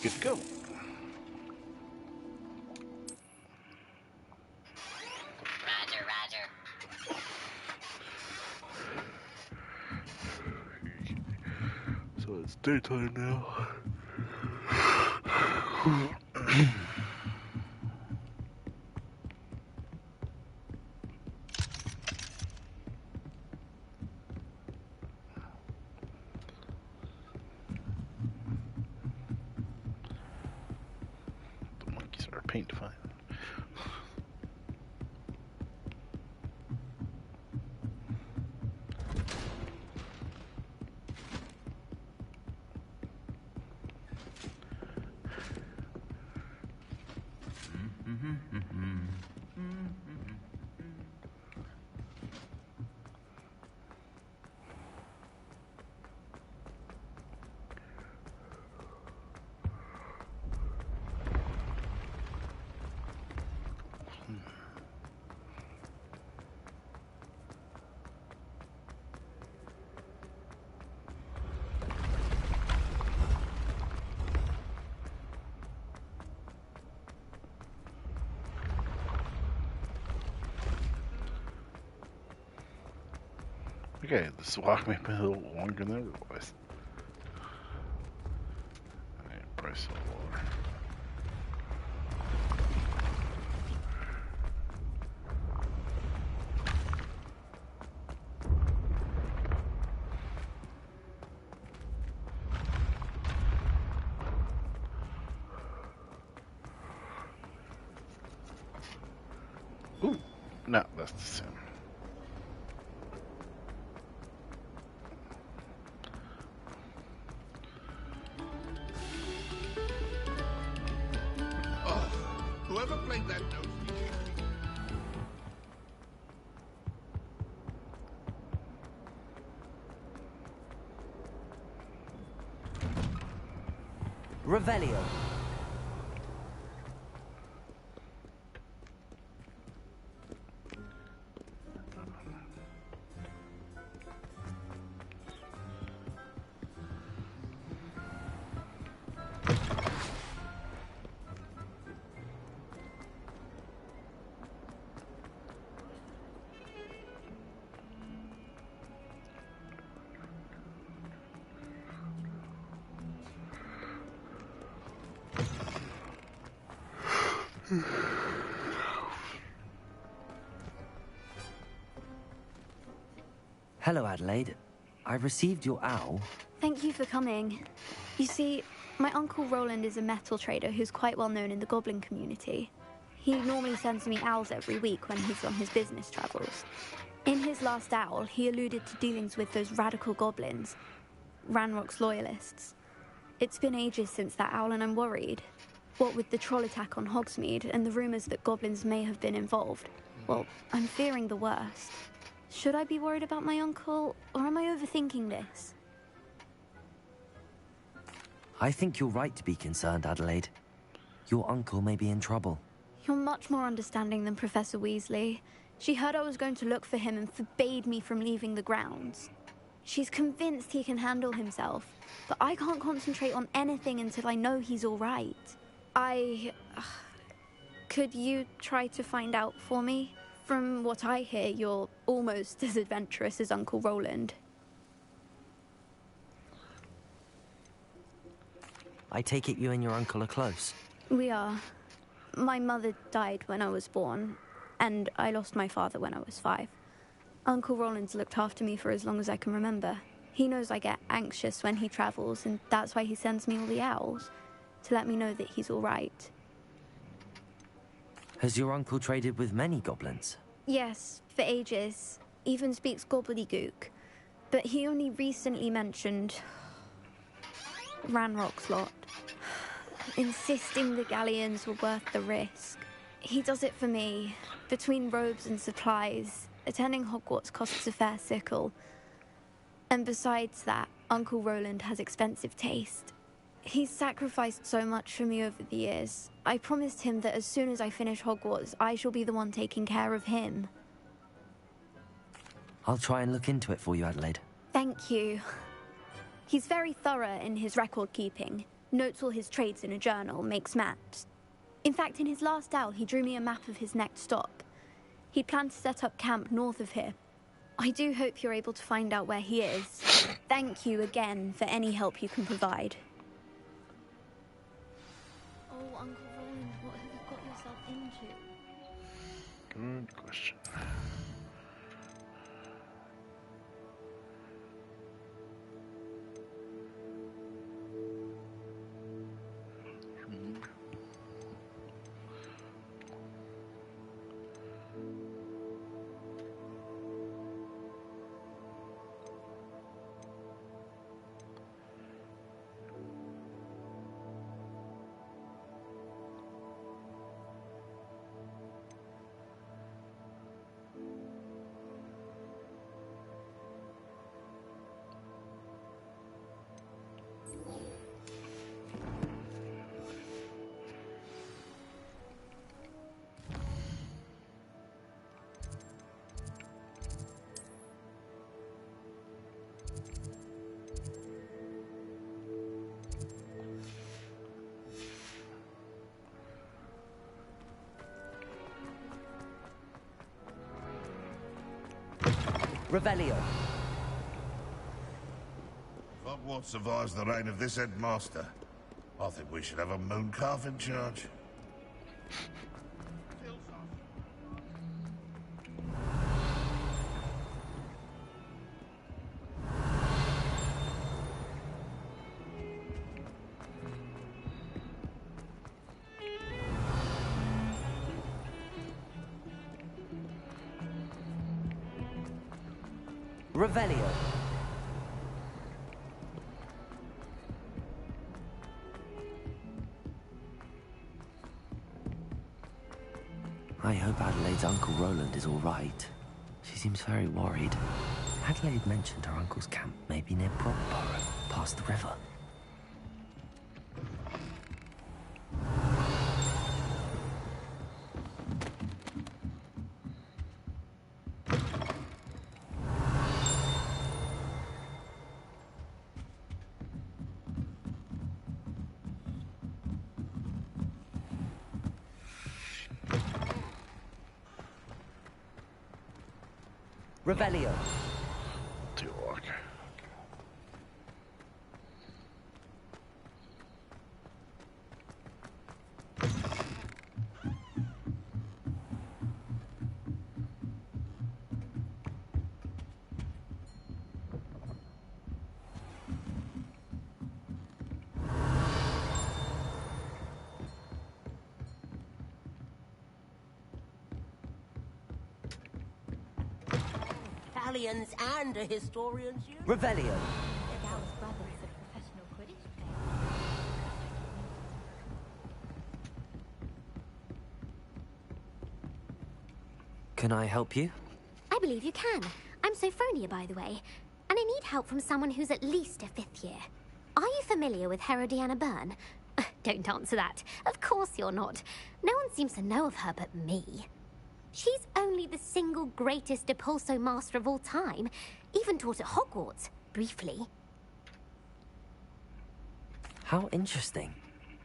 Good to go. Roger, roger. So it's daytime now. The monkeys are paint fine. Okay, this walk may be a little longer than I realized. Alright, price of water. Ooh, no, that's the same. Whoever played that knows. Revelio. Hello, Adelaide. I received your owl. Thank you for coming. You see, my Uncle Roland is a metal trader who's quite well known in the goblin community. He normally sends me owls every week when he's on his business travels. In his last owl, he alluded to dealings with those radical goblins, Ranrock's loyalists. It's been ages since that owl and I'm worried. What with the troll attack on Hogsmeade and the rumours that goblins may have been involved, well, I'm fearing the worst. Should I be worried about my uncle, or am I overthinking this? I think you're right to be concerned, Adelaide. Your uncle may be in trouble. You're much more understanding than Professor Weasley. She heard I was going to look for him and forbade me from leaving the grounds. She's convinced he can handle himself, but I can't concentrate on anything until I know he's all right. Could you try to find out for me? From what I hear, you're almost as adventurous as Uncle Roland. I take it you and your uncle are close. We are. My mother died when I was born, and I lost my father when I was 5. Uncle Roland's looked after me for as long as I can remember. He knows I get anxious when he travels, and that's why he sends me all the owls, to let me know that he's all right. Has your uncle traded with many goblins? Yes, for ages. Even speaks gobbledygook. But he only recently mentioned Ranrock's lot, insisting the galleons were worth the risk. He does it for me. Between robes and supplies, attending Hogwarts costs a fair sickle. And besides that, Uncle Roland has expensive taste. He's sacrificed so much for me over the years. I promised him that as soon as I finish Hogwarts, I shall be the one taking care of him. I'll try and look into it for you, Adelaide. Thank you. He's very thorough in his record keeping. notes all his trades in a journal, makes maps. In fact, in his last owl, he drew me a map of his next stop. He planned to set up camp north of here. I do hope you're able to find out where he is. Thank you again for any help you can provide. Oh, Uncle Roland, what have you got yourself into? Good question. Revelio. Hogwarts survives the reign of this headmaster. I think we should have a moon calf in charge. Revelio. I hope Adelaide's Uncle Roland is all right. She seems very worried. Adelaide mentioned her uncle's camp may be near Brockborough, past the river. Revelio. Too luck. Italians and a historian's you. Revelio. Dallas brother is a professional Quidditch player. Can I help you? I believe you can. I'm Sophronia, by the way, and I need help from someone who's at least a 5th year. Are you familiar with Herodiana Byrne? Don't answer that. Of course you're not. No one seems to know of her but me. She's only the single greatest Depulso master of all time. Even taught at Hogwarts, briefly. How interesting.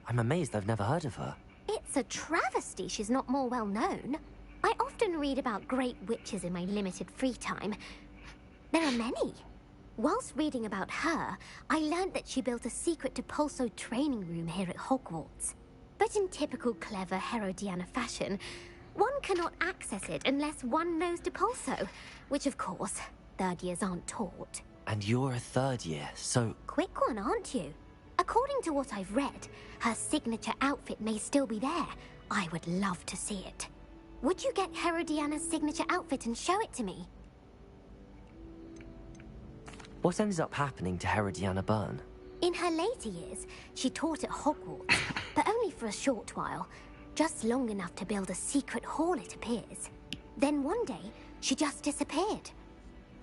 I'm amazed I've never heard of her. It's a travesty she's not more well known. I often read about great witches in my limited free time. There are many. Whilst reading about her, I learned that she built a secret Depulso training room here at Hogwarts. But in typical clever Herodiana fashion, one cannot access it unless one knows Depulso, which of course, 3rd years aren't taught. And you're a 3rd year, so... Quick one, aren't you? According to what I've read, her signature outfit may still be there. I would love to see it. Would you get Herodiana's signature outfit and show it to me? What ended up happening to Herodiana Byrne? In her later years, she taught at Hogwarts, but only for a short while. Just long enough to build a secret hall, it appears. Then one day, she just disappeared.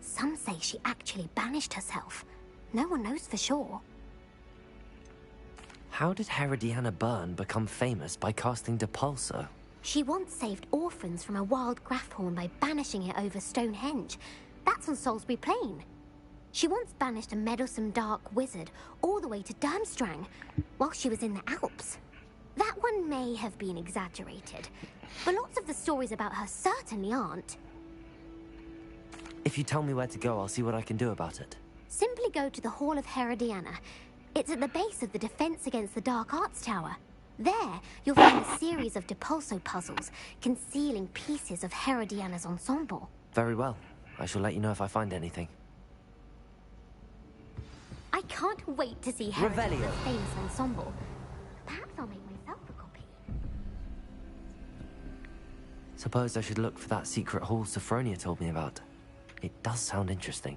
Some say she actually banished herself. No one knows for sure. How did Herodiana Byrne become famous by casting Depulso? She once saved orphans from a wild Grafthorn by banishing it over Stonehenge. That's on Salisbury Plain. She once banished a meddlesome dark wizard all the way to Durmstrang while she was in the Alps. That one may have been exaggerated, but lots of the stories about her certainly aren't. If you tell me where to go, I'll see what I can do about it. Simply go to the Hall of Herodiana. It's at the base of the Defense Against the Dark Arts Tower. There, you'll find a series of Depulso puzzles concealing pieces of Herodiana's ensemble. Very well. I shall let you know if I find anything. I can't wait to see Herodiana's famous ensemble. Perhaps I'll make myself a copy. Suppose I should look for that secret hall Sophronia told me about. It does sound interesting.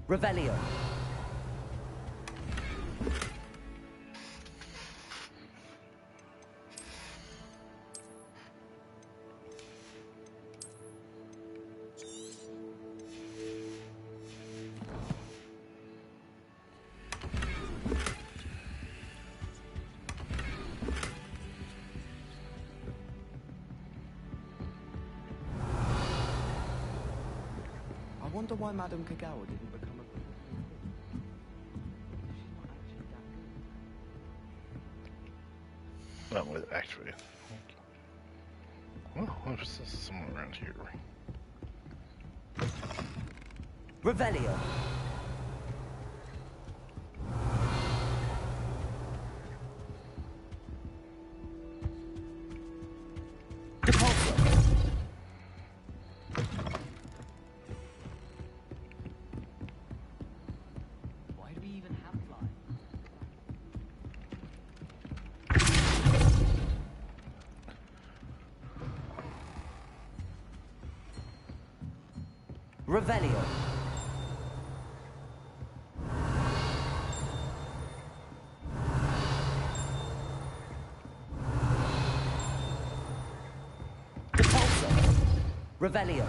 Revelio. I wonder why Madame Kagawa didn't become a... That was actually. Well, there's someone around here. Revelio. Depulso. Why do we even have fly? Revelio. Depulso. Revelio.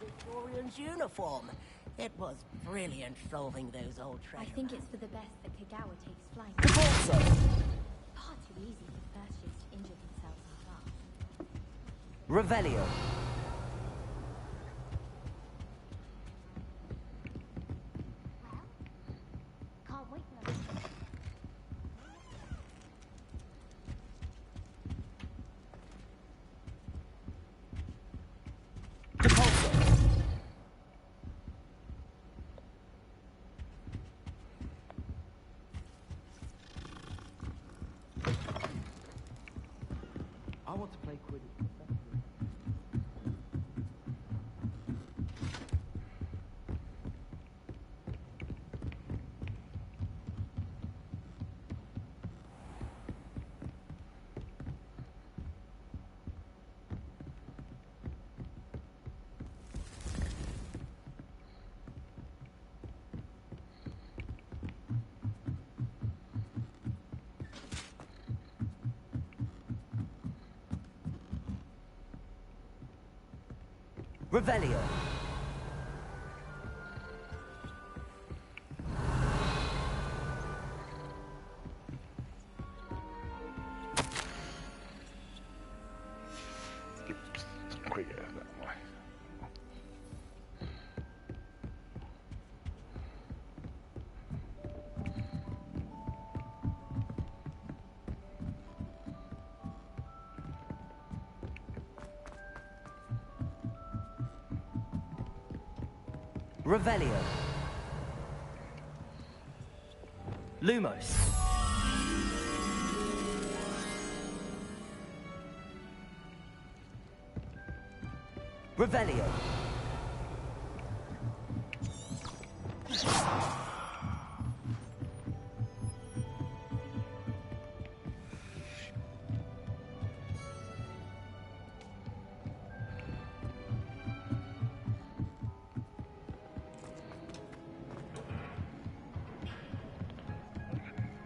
Historian's uniform. It was brilliant solving those old I treasures. think it's for the best that Kagawa takes flight. Depulso. Far too easy for first years to injure themselves in class. Revelio. Can't wait for them. Depulso. I want to play Quidditch. Revelio. Quick as that way. Revelio. Lumos. Revelio.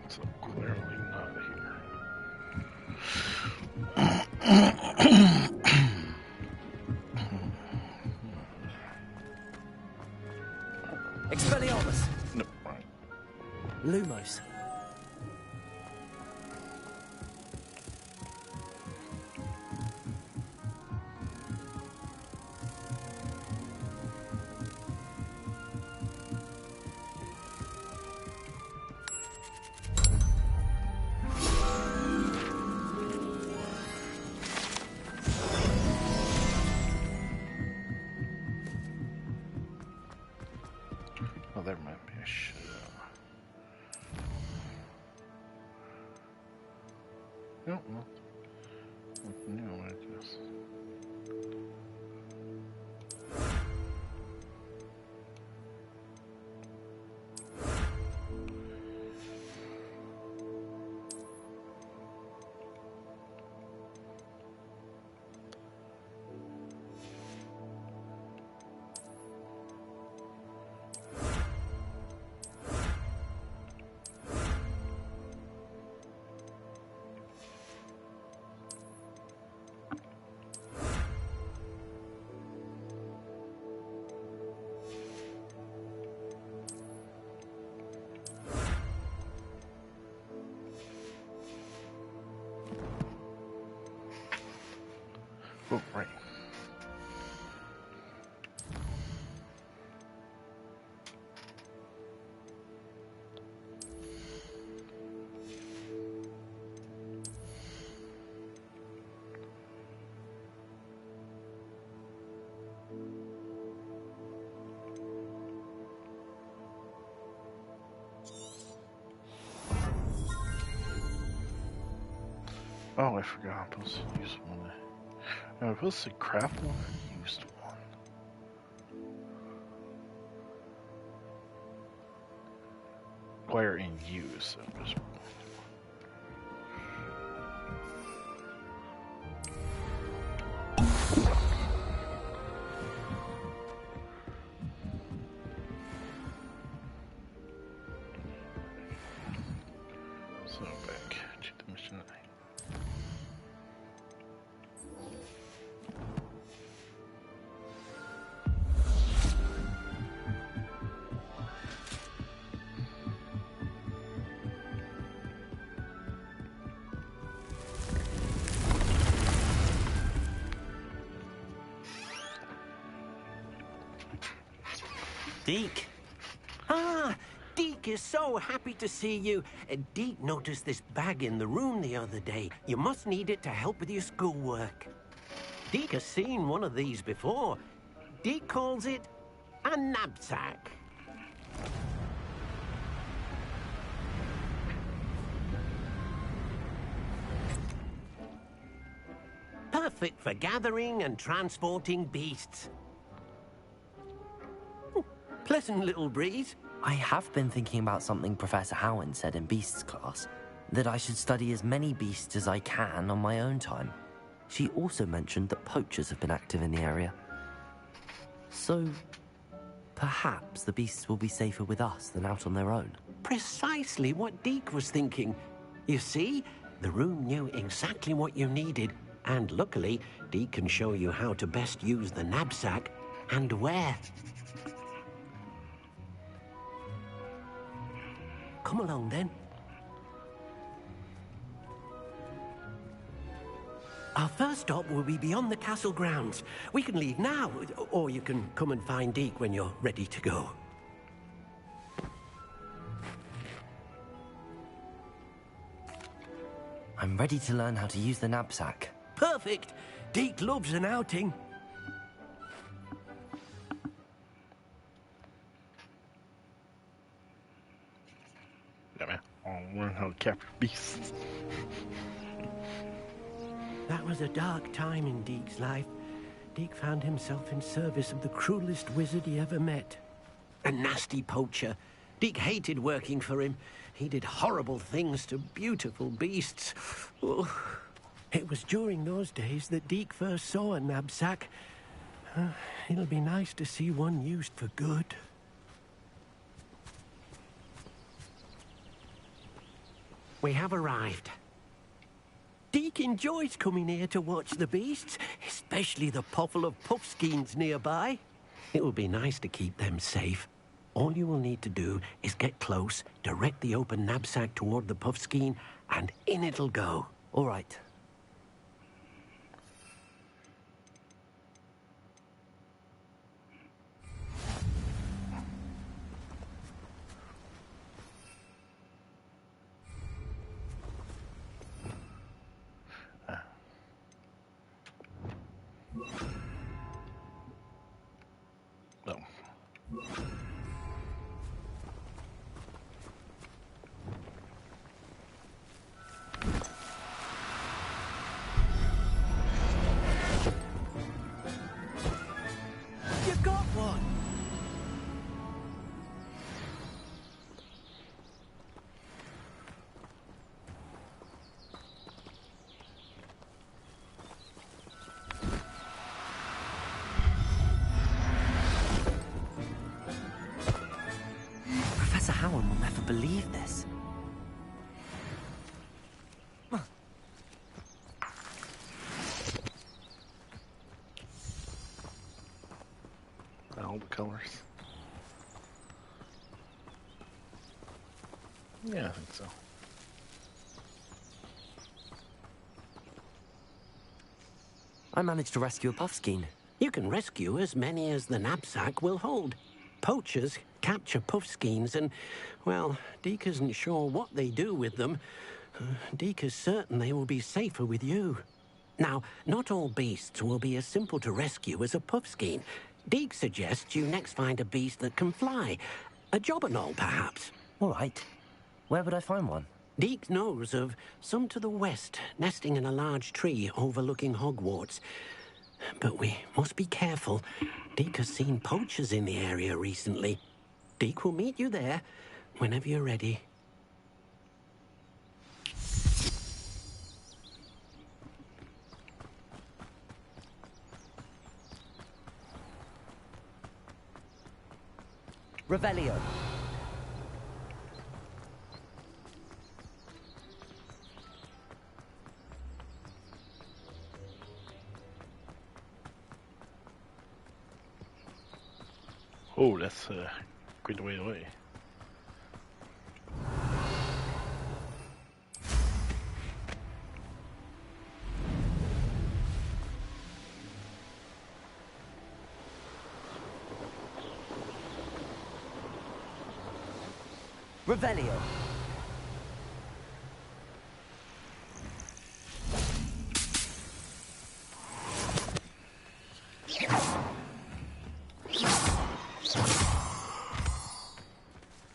So clearly not here. Expelliarmus. No, right. Lumos. Oh, there might be a shit. No, no. No, I guess. Oh, right. Oh, I forgot. I'm supposed to use one. No, I'm supposed to craft one or used one. Acquire and use. So just... So back to the mission. Deke. Ah, Deke is so happy to see you. Deke noticed this bag in the room the other day. You must need it to help with your schoolwork. Deke has seen one of these before. Deke calls it a knapsack. Perfect for gathering and transporting beasts. Pleasant little breeze. I have been thinking about something Professor Howard said in Beasts class, that I should study as many beasts as I can on my own time. She also mentioned that poachers have been active in the area. So, perhaps the beasts will be safer with us than out on their own. Precisely what Deke was thinking. You see, the room knew exactly what you needed, and luckily, Deke can show you how to best use the knapsack and where. Come along, then. Our first stop will be beyond the castle grounds. We can leave now, or you can come and find Deke when you're ready to go. I'm ready to learn how to use the knapsack. Perfect! Deke loves an outing. Yeah, man. I'll learn how to capture beasts. That was a dark time in Deke's life. Deke found himself in service of the cruelest wizard he ever met. A nasty poacher. Deke hated working for him. He did horrible things to beautiful beasts. Oh. It was during those days that Deke first saw a knapsack. It'll be nice to see one used for good. We have arrived. Deke enjoys coming here to watch the beasts, especially the potful of puffskeins nearby. It will be nice to keep them safe. All you will need to do is get close, direct the open knapsack toward the puffskein, and in it'll go. All right. No. You got one! Professor Howard will never believe this. All the colors. Yeah, I think so. I managed to rescue a puffskein. You can rescue as many as the knapsack will hold. Poachers capture puffskeins and, well, Deke isn't sure what they do with them. Deke is certain they will be safer with you. Now, not all beasts will be as simple to rescue as a puffskein. Deke suggests you next find a beast that can fly. A jobberknoll, perhaps. All right. Where would I find one? Deke knows of some to the west, nesting in a large tree overlooking Hogwarts. But we must be careful. Deke has seen poachers in the area recently. Deke will meet you there whenever you're ready. Revelio. Oh, that's a good way away. Revelio.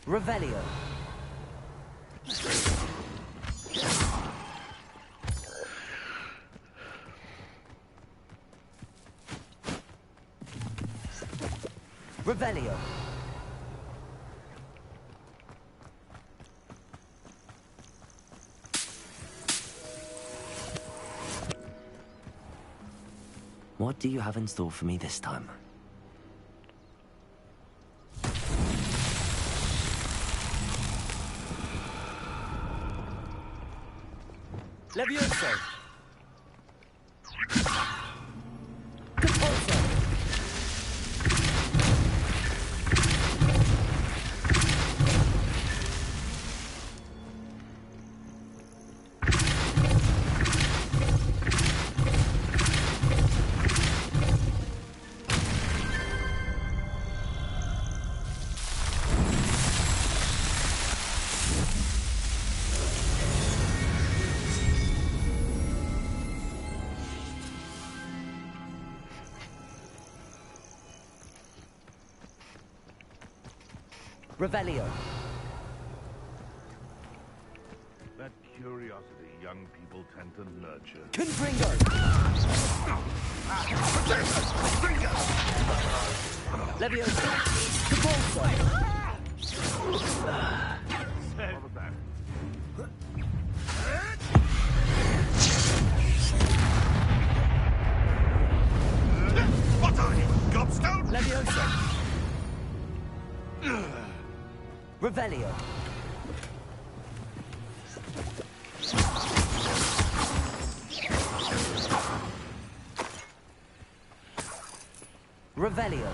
Revelio. Revelio. What do you have in store for me this time? Levioso! Capozzo! Revelio. That curiosity young people tend to nurture. Confringo! Leviosa! Capulso! What are you, gobstone? Leviosa! Revelio! Revelio!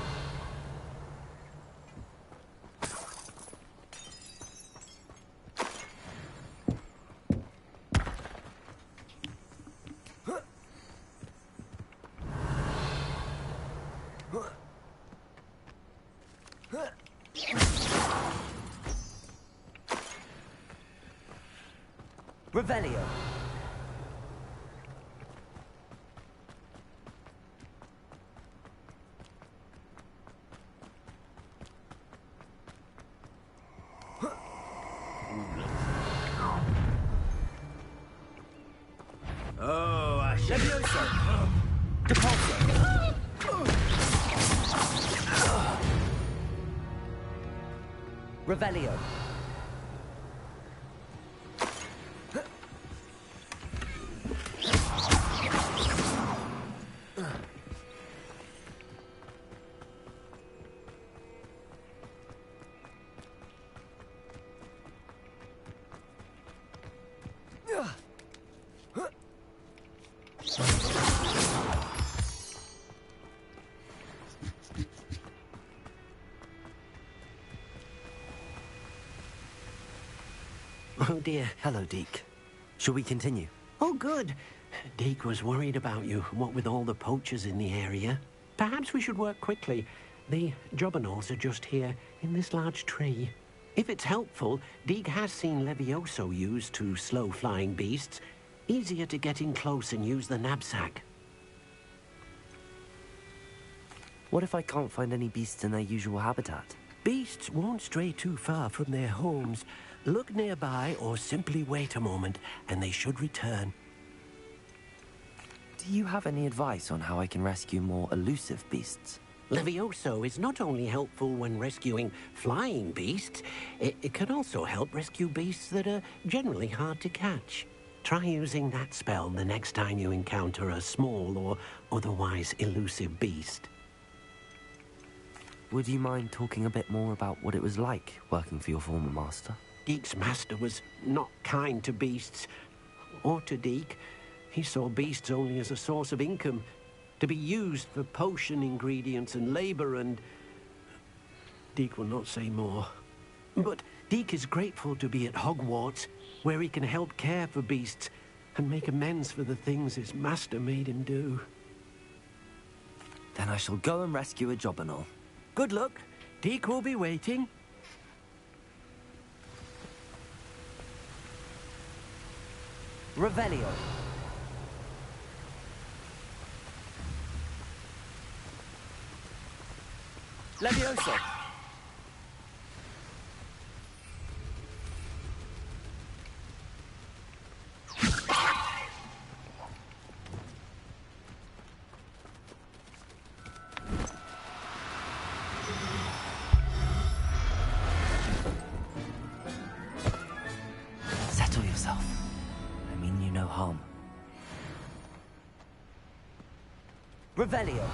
Revelio! Oh, I should... Leviosa! Capulso! Revelio! Oh, dear. Hello, Deke. Shall we continue? Oh, good. Deke was worried about you, what with all the poachers in the area. Perhaps we should work quickly. The jobberknolls are just here, in this large tree. If it's helpful, Deke has seen Levioso used to slow flying beasts. Easier to get in close and use the knapsack. What if I can't find any beasts in their usual habitat? Beasts won't stray too far from their homes. Look nearby or simply wait a moment, and they should return. Do you have any advice on how I can rescue more elusive beasts? Levioso is not only helpful when rescuing flying beasts, it can also help rescue beasts that are generally hard to catch. Try using that spell the next time you encounter a small or otherwise elusive beast. Would you mind talking a bit more about what it was like working for your former master? Deke's master was not kind to beasts, or to Deke. He saw beasts only as a source of income, to be used for potion ingredients and labor, and... Deke will not say more. But Deke is grateful to be at Hogwarts, where he can help care for beasts and make amends for the things his master made him do. Then I shall go and rescue a jobberknoll. Good luck. Deke will be waiting. Revelio! Leviosa! Settle yourself. I mean you no harm. Revelio!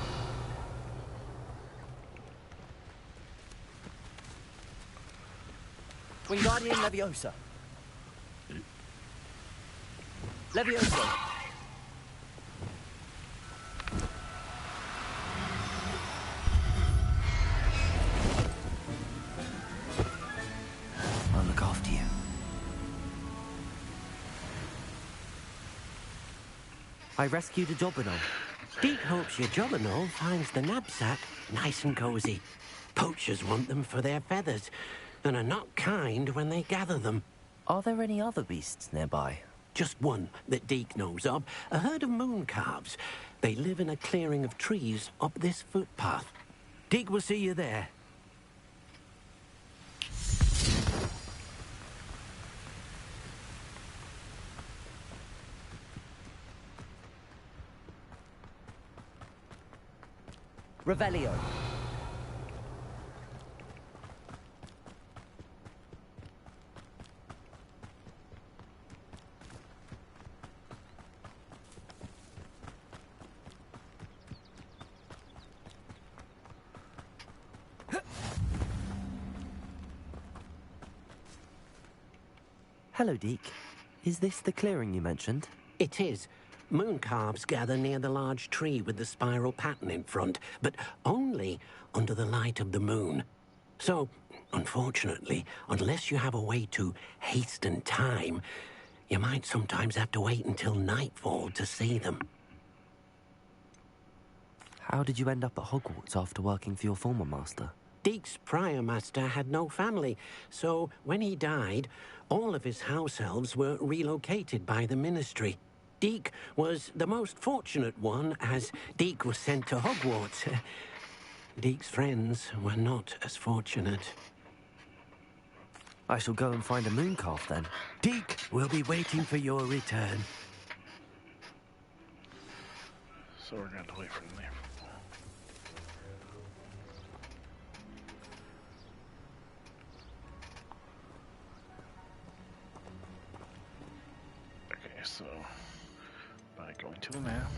Wingardium Leviosa! Leviosa! I'll look after you. I rescued a jobberknoll. Deke hopes your jobberknoll finds the knapsack nice and cozy. Poachers want them for their feathers, and are not kind when they gather them. Are there any other beasts nearby? Just one that Deke knows of, a herd of moon calves. They live in a clearing of trees up this footpath. Deke will see you there. Revelio. Hello, Deke. Is this the clearing you mentioned? It is. Moon calves gather near the large tree with the spiral pattern in front, but only under the light of the moon. So, unfortunately, unless you have a way to hasten time, you might sometimes have to wait until nightfall to see them. How did you end up at Hogwarts after working for your former master? Deke's prior master had no family, so when he died, all of his house elves were relocated by the ministry. Deke was the most fortunate one, as Deke was sent to Hogwarts. Deke's friends were not as fortunate. I shall go and find a moon calf then. Deke will be waiting for your return. So we're going to wait for them there. Okay, so by going to the map,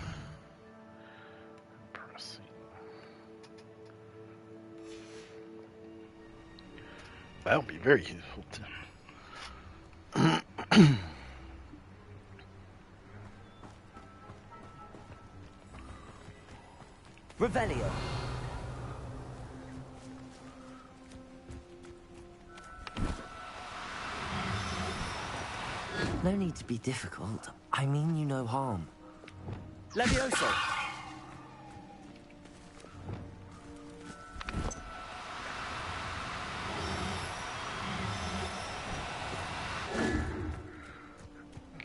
pressing. That would be very useful too. Revelio. No need to be difficult. I mean you no harm. Levioso.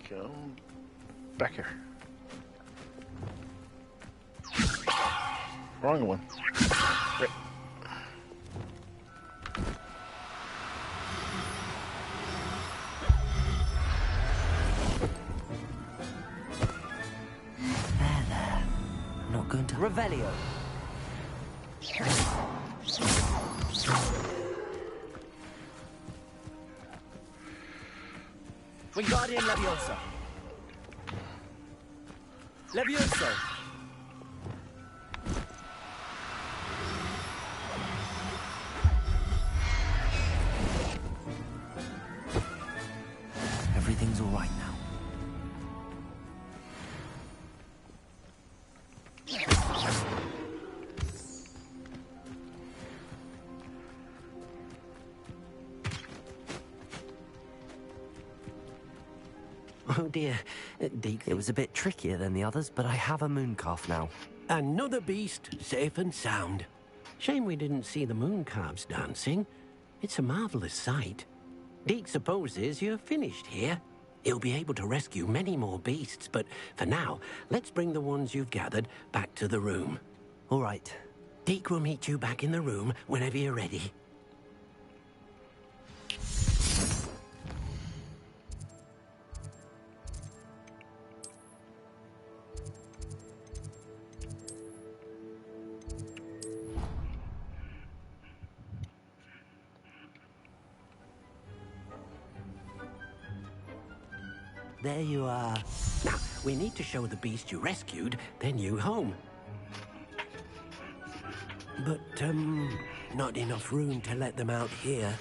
Go back here. Wrong one. Right. There. I'm not going to... Revelio. Wingardium Leviosa. Levioso. Everything's all right now. Oh dear, Deke. It was a bit trickier than the others, but I have a moon calf now. Another beast, safe and sound. Shame we didn't see the moon calves dancing. It's a marvelous sight. Deke supposes you're finished here. He'll be able to rescue many more beasts, but for now, let's bring the ones you've gathered back to the room. All right. Deke will meet you back in the room whenever you're ready. There you are. Now, we need to show the beast you rescued their new home. But, not enough room to let them out here.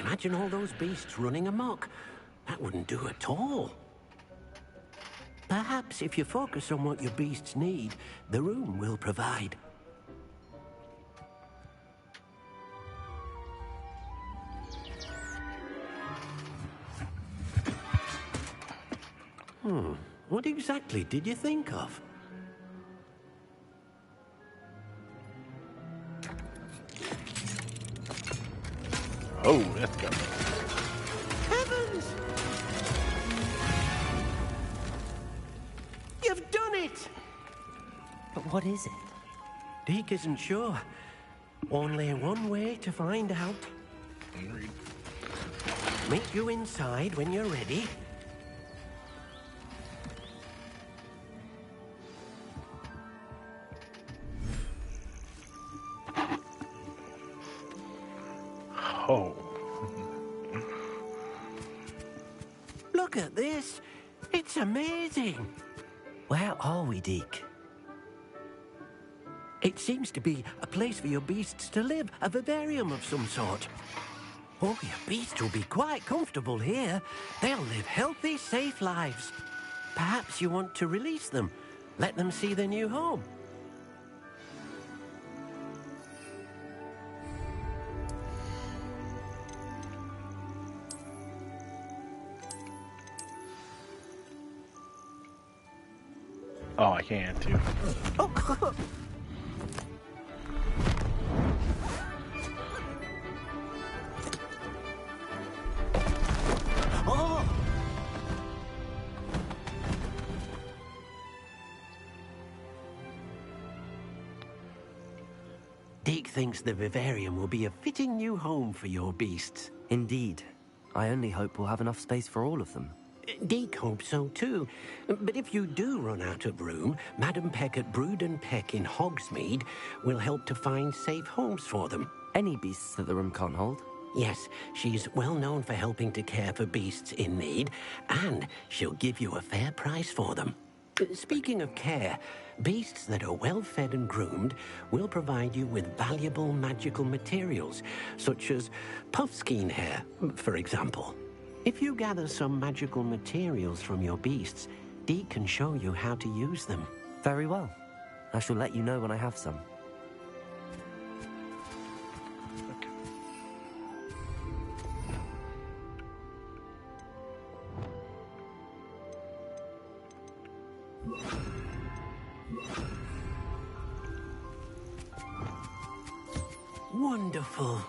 Imagine all those beasts running amok. That wouldn't do at all. Perhaps if you focus on what your beasts need, the room will provide. What exactly did you think of? Oh, that's good. Heavens! You've done it! But what is it? Deke isn't sure. Only one way to find out. Meet you inside when you're ready. Oh. Look at this. It's amazing. Where are we, Deke? It seems to be a place for your beasts to live, a vivarium of some sort. Oh, your beasts will be quite comfortable here. They'll live healthy, safe lives. Perhaps you want to release them, let them see their new home. Oh, I can't too. Oh. Oh! Deke thinks the vivarium will be a fitting new home for your beasts. Indeed. I only hope we'll have enough space for all of them. Deke hopes so too. But if you do run out of room, Madam Peck at Brood and Peck in Hogsmeade will help to find safe homes for them. Any beasts that the room can't hold? Yes, she's well known for helping to care for beasts in need, and she'll give you a fair price for them. Speaking of care, beasts that are well fed and groomed will provide you with valuable magical materials, such as puffskein hair, for example. If you gather some magical materials from your beasts, Deke can show you how to use them. Very well. I shall let you know when I have some. Wonderful.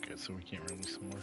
Okay, so we can't release some more.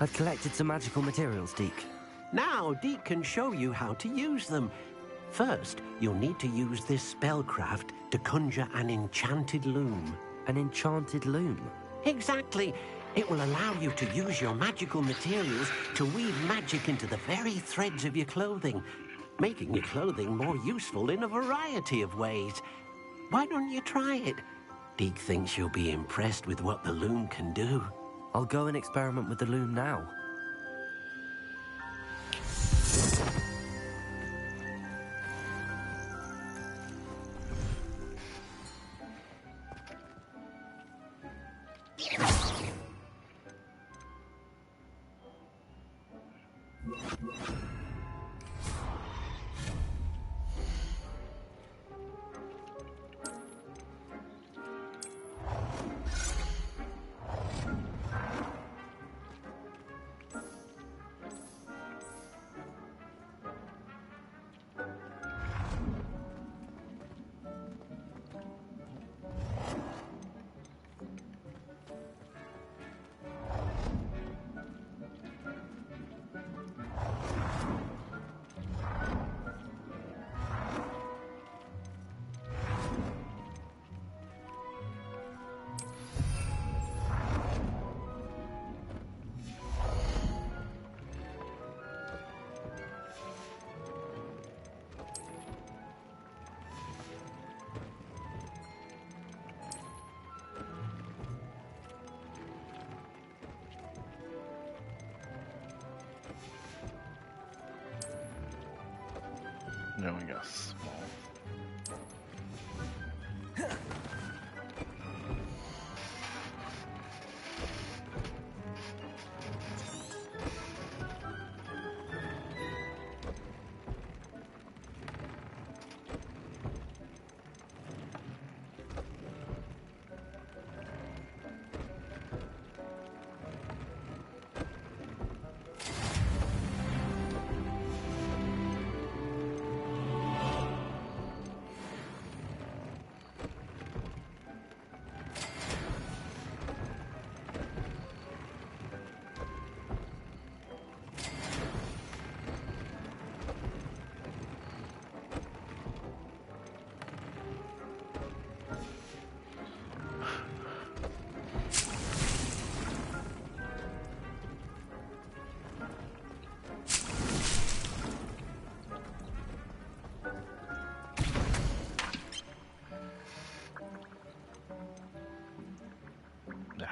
I've collected some magical materials, Deke. Now, Deke can show you how to use them. First, you'll need to use this spellcraft to conjure an enchanted loom. An enchanted loom? Exactly. It will allow you to use your magical materials to weave magic into the very threads of your clothing, making your clothing more useful in a variety of ways. Why don't you try it? Deke thinks you'll be impressed with what the loom can do. I'll go and experiment with the loom now. No, we got small. Yeah.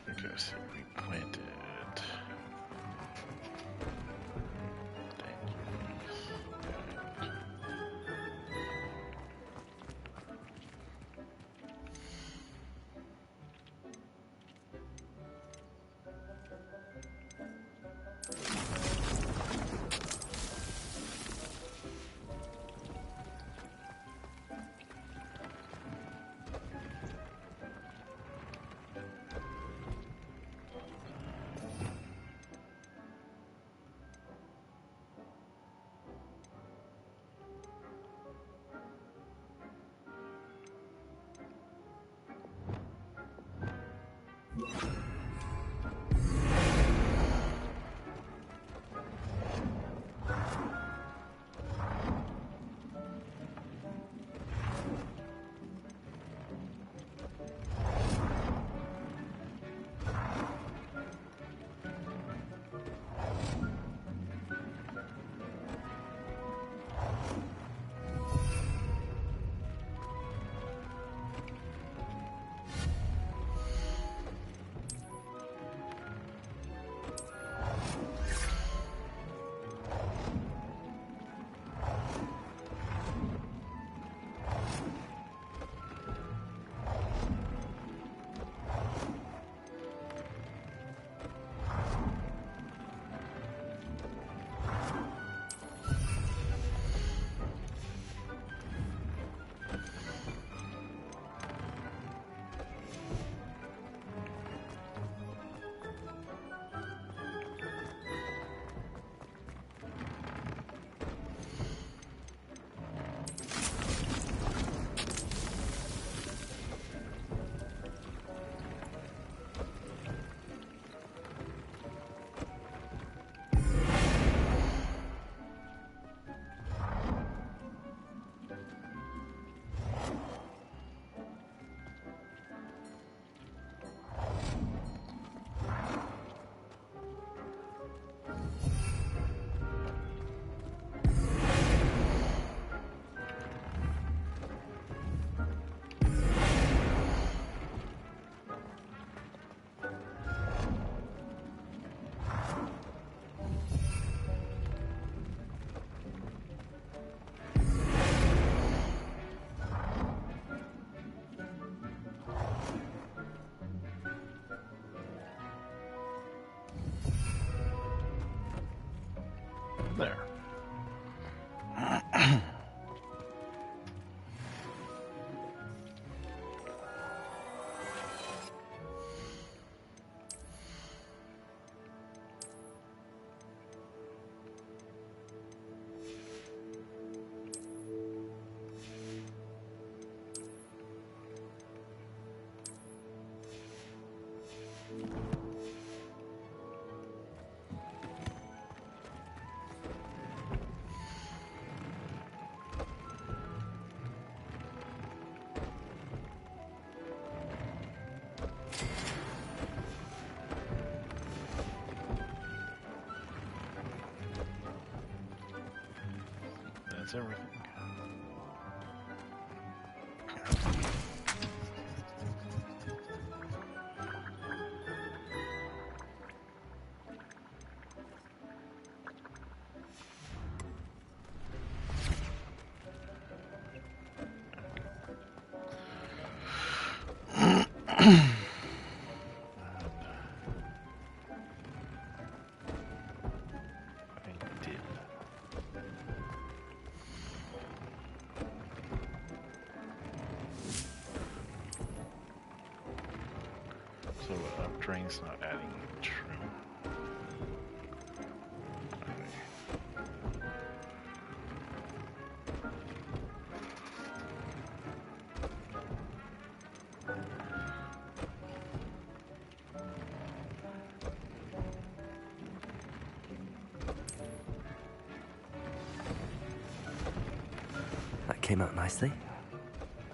Okay, so we planted. There. That's everything. I did. So drain's not adding true. That came out nicely.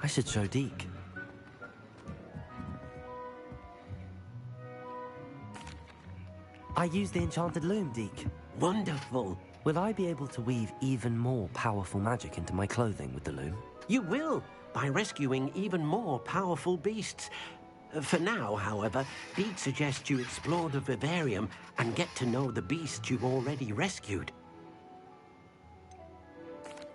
I should show Deke. I used the enchanted loom, Deke. Wonderful. Will I be able to weave even more powerful magic into my clothing with the loom? You will, by rescuing even more powerful beasts. For now, however, Deke suggests you explore the vivarium and get to know the beasts you've already rescued.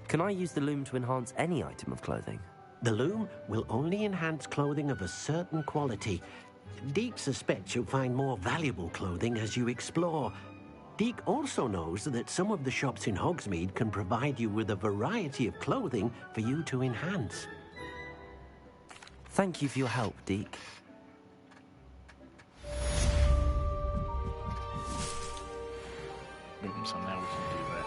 Can I use the loom to enhance any item of clothing? The loom will only enhance clothing of a certain quality. Deke suspects you'll find more valuable clothing as you explore. Deke also knows that some of the shops in Hogsmeade can provide you with a variety of clothing for you to enhance. Thank you for your help, Deke. Boom, so now we can do that.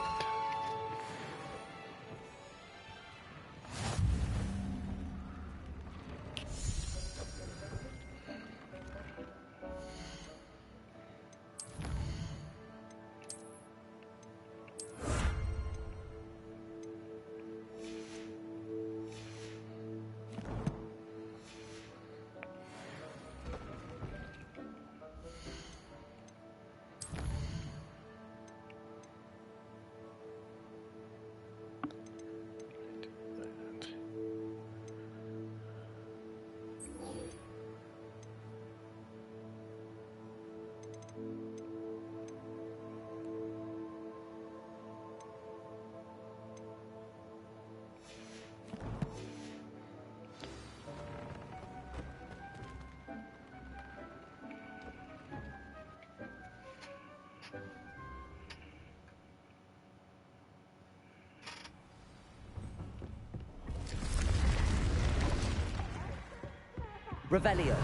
Revelio.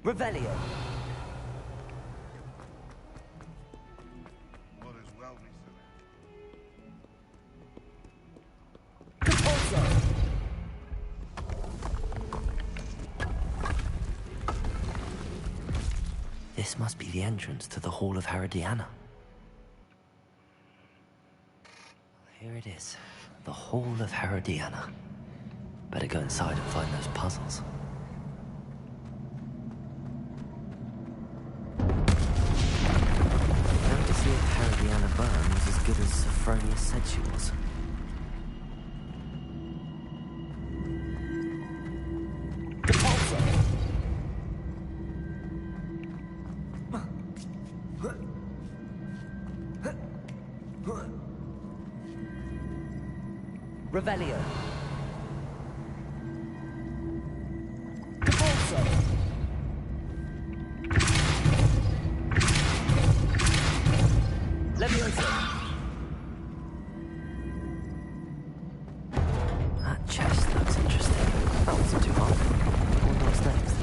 Revelio. What is well be This must be the entrance to the Hall of Herodiana. Here it is. The Hall of Herodiana. Better go inside and find those puzzles. Now to see if Herodiana Byrne was as good as Sophronia said she was. Revelio. That chest looks interesting. That wasn't too hard. I wonder what's next.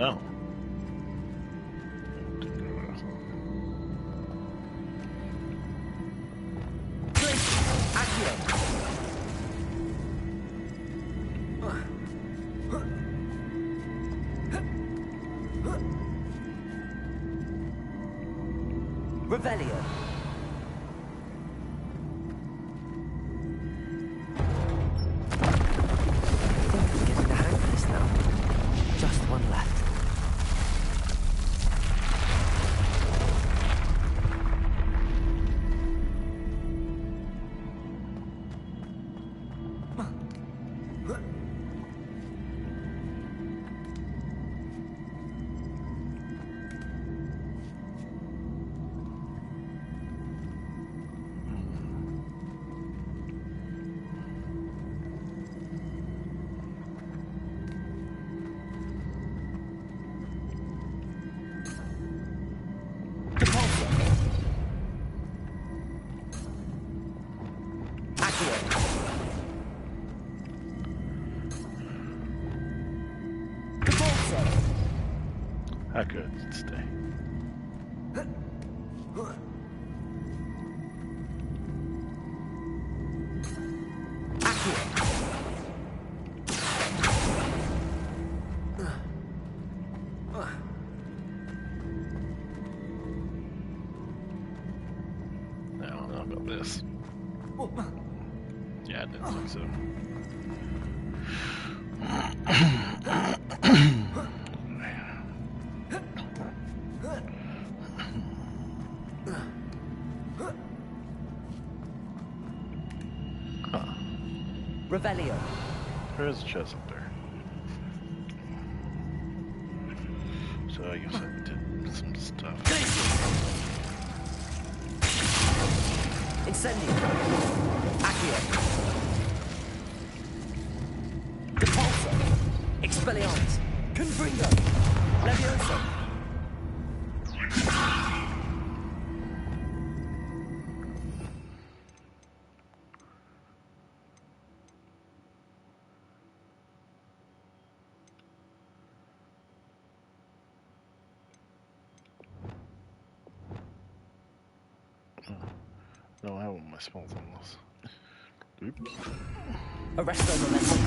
Oh. Revelio. I think I'm getting the hang of this now. Just one left. I could stay. I don't know about this. Yeah, I didn't think so. Revelio. There's a chest up there. So I guess I did some stuff. Incendio. Accio. Repulsor. Expelliarmus. Confringo. Levioso. No, I have all my spells on this. Oops. Arresto Momentum.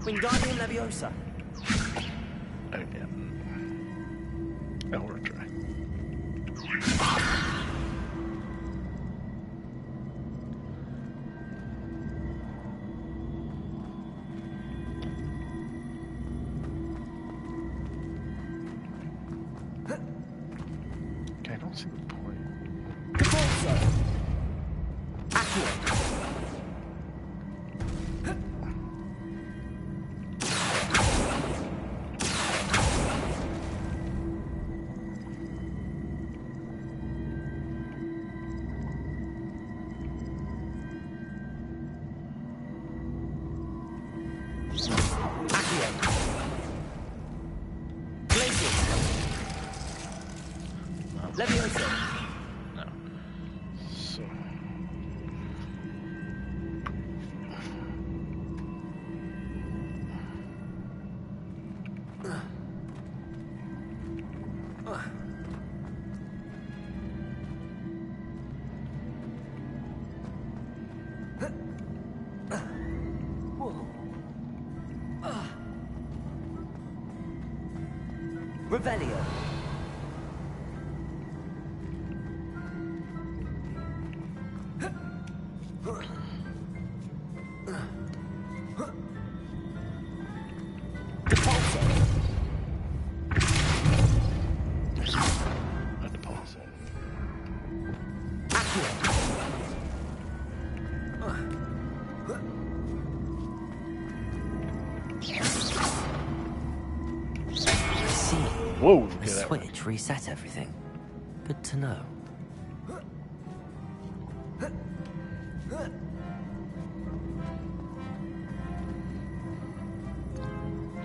Wingardium Leviosa. Again. I'll try. see the point. Capozzo. Accio. Levioso. No. So. Revelio. At the pause. I see. Whoa, The okay, that worked. switch reset everything. Good to know.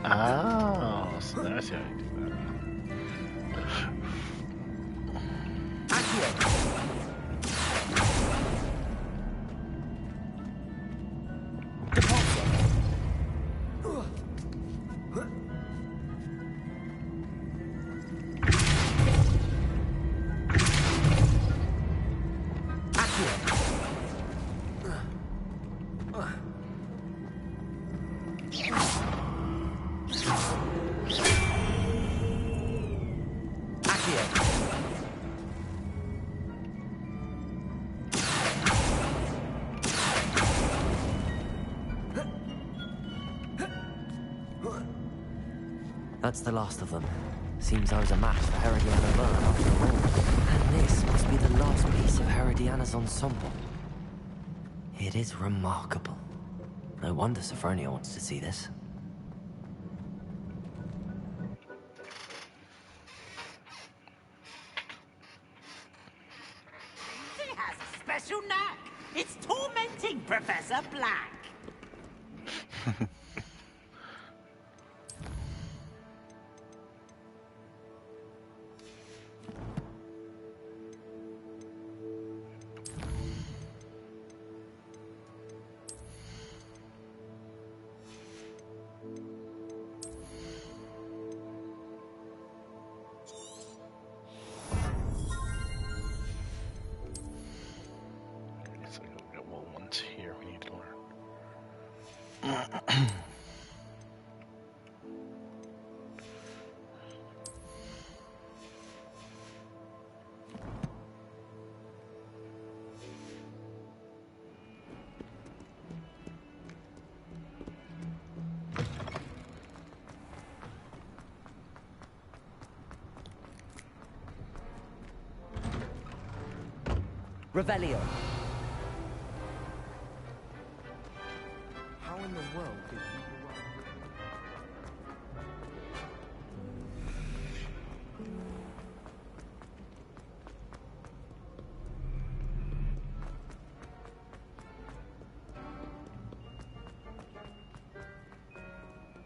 Oh, so that's how you do that. That's the last of them. Seems I was a match for Herodiana Byrne after all. And this must be the last piece of Herodiana's ensemble. It is remarkable. No wonder Sophronia wants to see this. She has a special knack. It's tormenting Professor Black. So we got ones here we need to learn. Revelio. How in the world did you...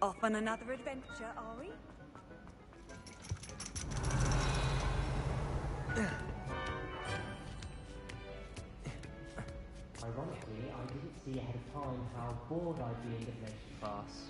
Off on another adventure, are we? Ironically, I didn't see ahead of time how bored I'd be in divination class.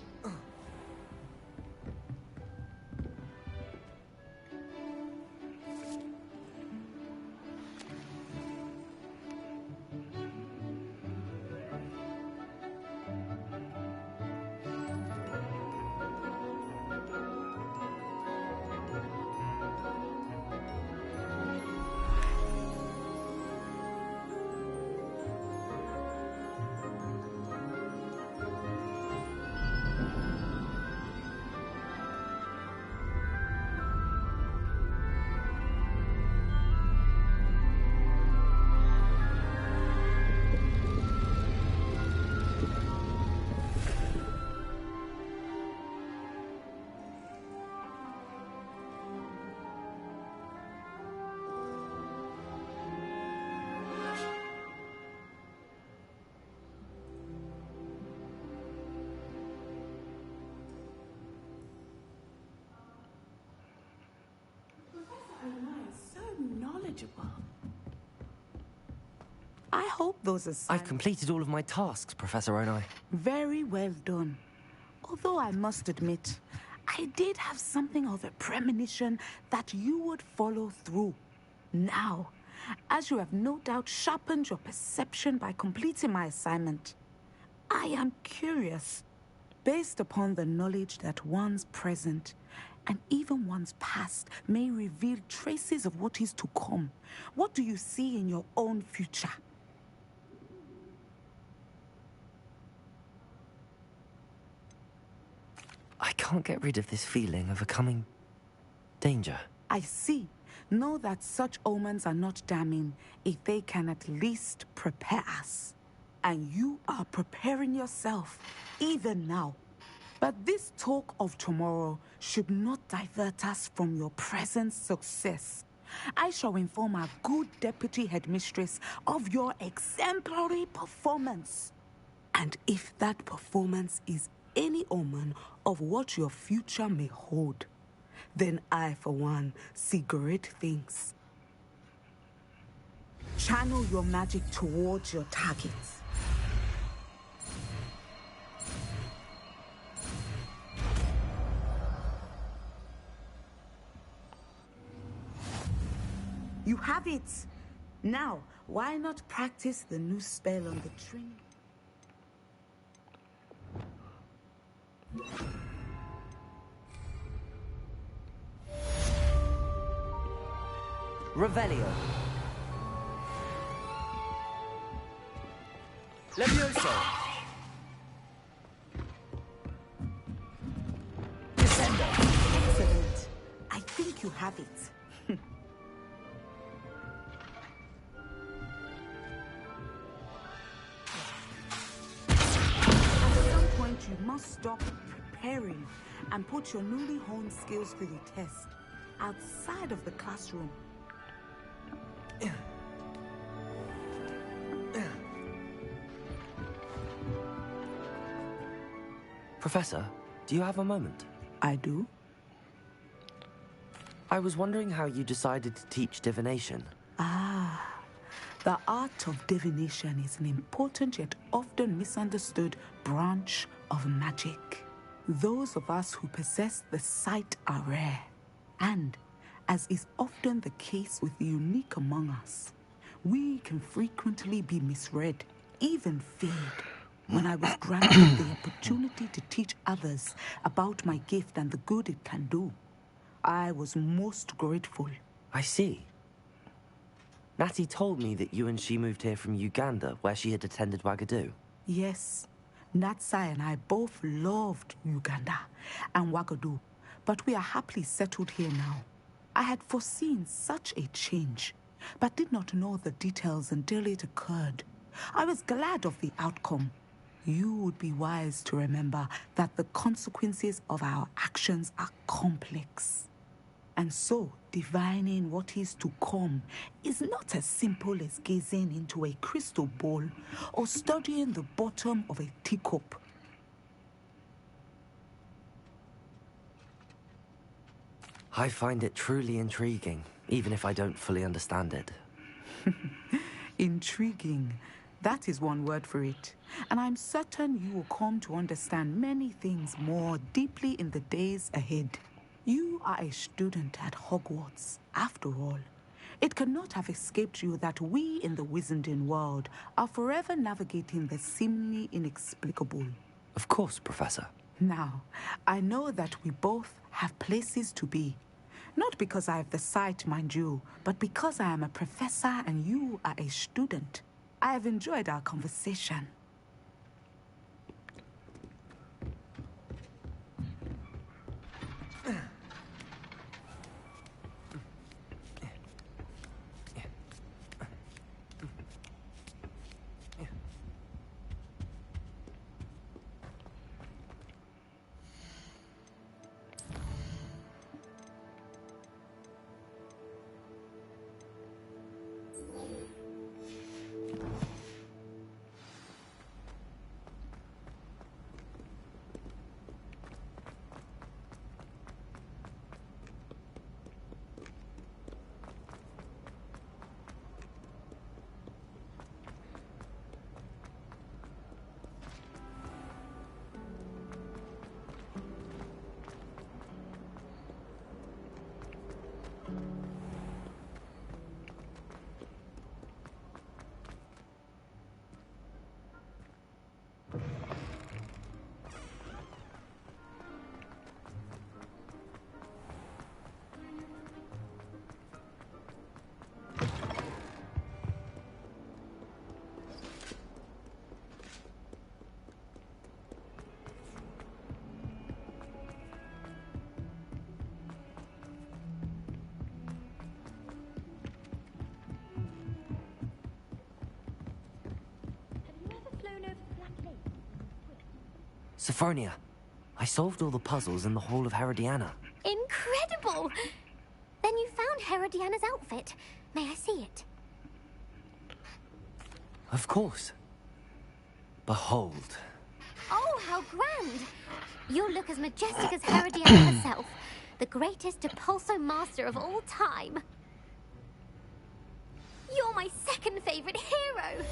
knowledgeable. I hope those assignments... I've completed all of my tasks, Professor Onai. Very well done. Although I must admit, I did have something of a premonition that you would follow through. Now, as you have no doubt sharpened your perception by completing my assignment, I am curious, based upon the knowledge that one's present and even one's past may reveal traces of what is to come. What do you see in your own future? I can't get rid of this feeling of a coming danger. I see. Know that such omens are not damning if they can at least prepare us. And you are preparing yourself, even now. But this talk of tomorrow should not divert us from your present success. I shall inform our good deputy headmistress of your exemplary performance. And if that performance is any omen of what your future may hold, then I, for one, see great things. Channel your magic towards your targets. You have it! Now, why not practice the new spell on the tree? Revelio. Levioso. Descendo. Excellent. I think you have it. You must stop preparing and put your newly honed skills to the test outside of the classroom. Professor, do you have a moment? I do. I was wondering how you decided to teach divination. The art of divination is an important yet often misunderstood branch of magic. Those of us who possess the sight are rare. And, as is often the case with the unique among us, we can frequently be misread, even feared. When I was granted the opportunity to teach others about my gift and the good it can do, I was most grateful. I see. Natty told me that you and she moved here from Uganda, where she had attended Wagadu. Yes, Natsai and I both loved Uganda and Wagadu, but we are happily settled here now. I had foreseen such a change, but did not know the details until it occurred. I was glad of the outcome. You would be wise to remember that the consequences of our actions are complex. And so, divining what is to come is not as simple as gazing into a crystal ball or studying the bottom of a teacup. I find it truly intriguing, even if I don't fully understand it. Intriguing. That is one word for it. And I'm certain you will come to understand many things more deeply in the days ahead. You are a student at Hogwarts, after all. It cannot have escaped you that we in the Wizarding world are forever navigating the seemingly inexplicable. Of course, Professor. Now, I know that we both have places to be. Not because I have the sight, mind you, but because I am a professor and you are a student. I have enjoyed our conversation. Sophronia, I solved all the puzzles in the Hall of Herodiana. Incredible! Then you found Herodiana's outfit. May I see it? Of course. Behold. Oh, how grand! You look as majestic as Herodiana herself, the greatest Depulso master of all time. You're my second favorite hero!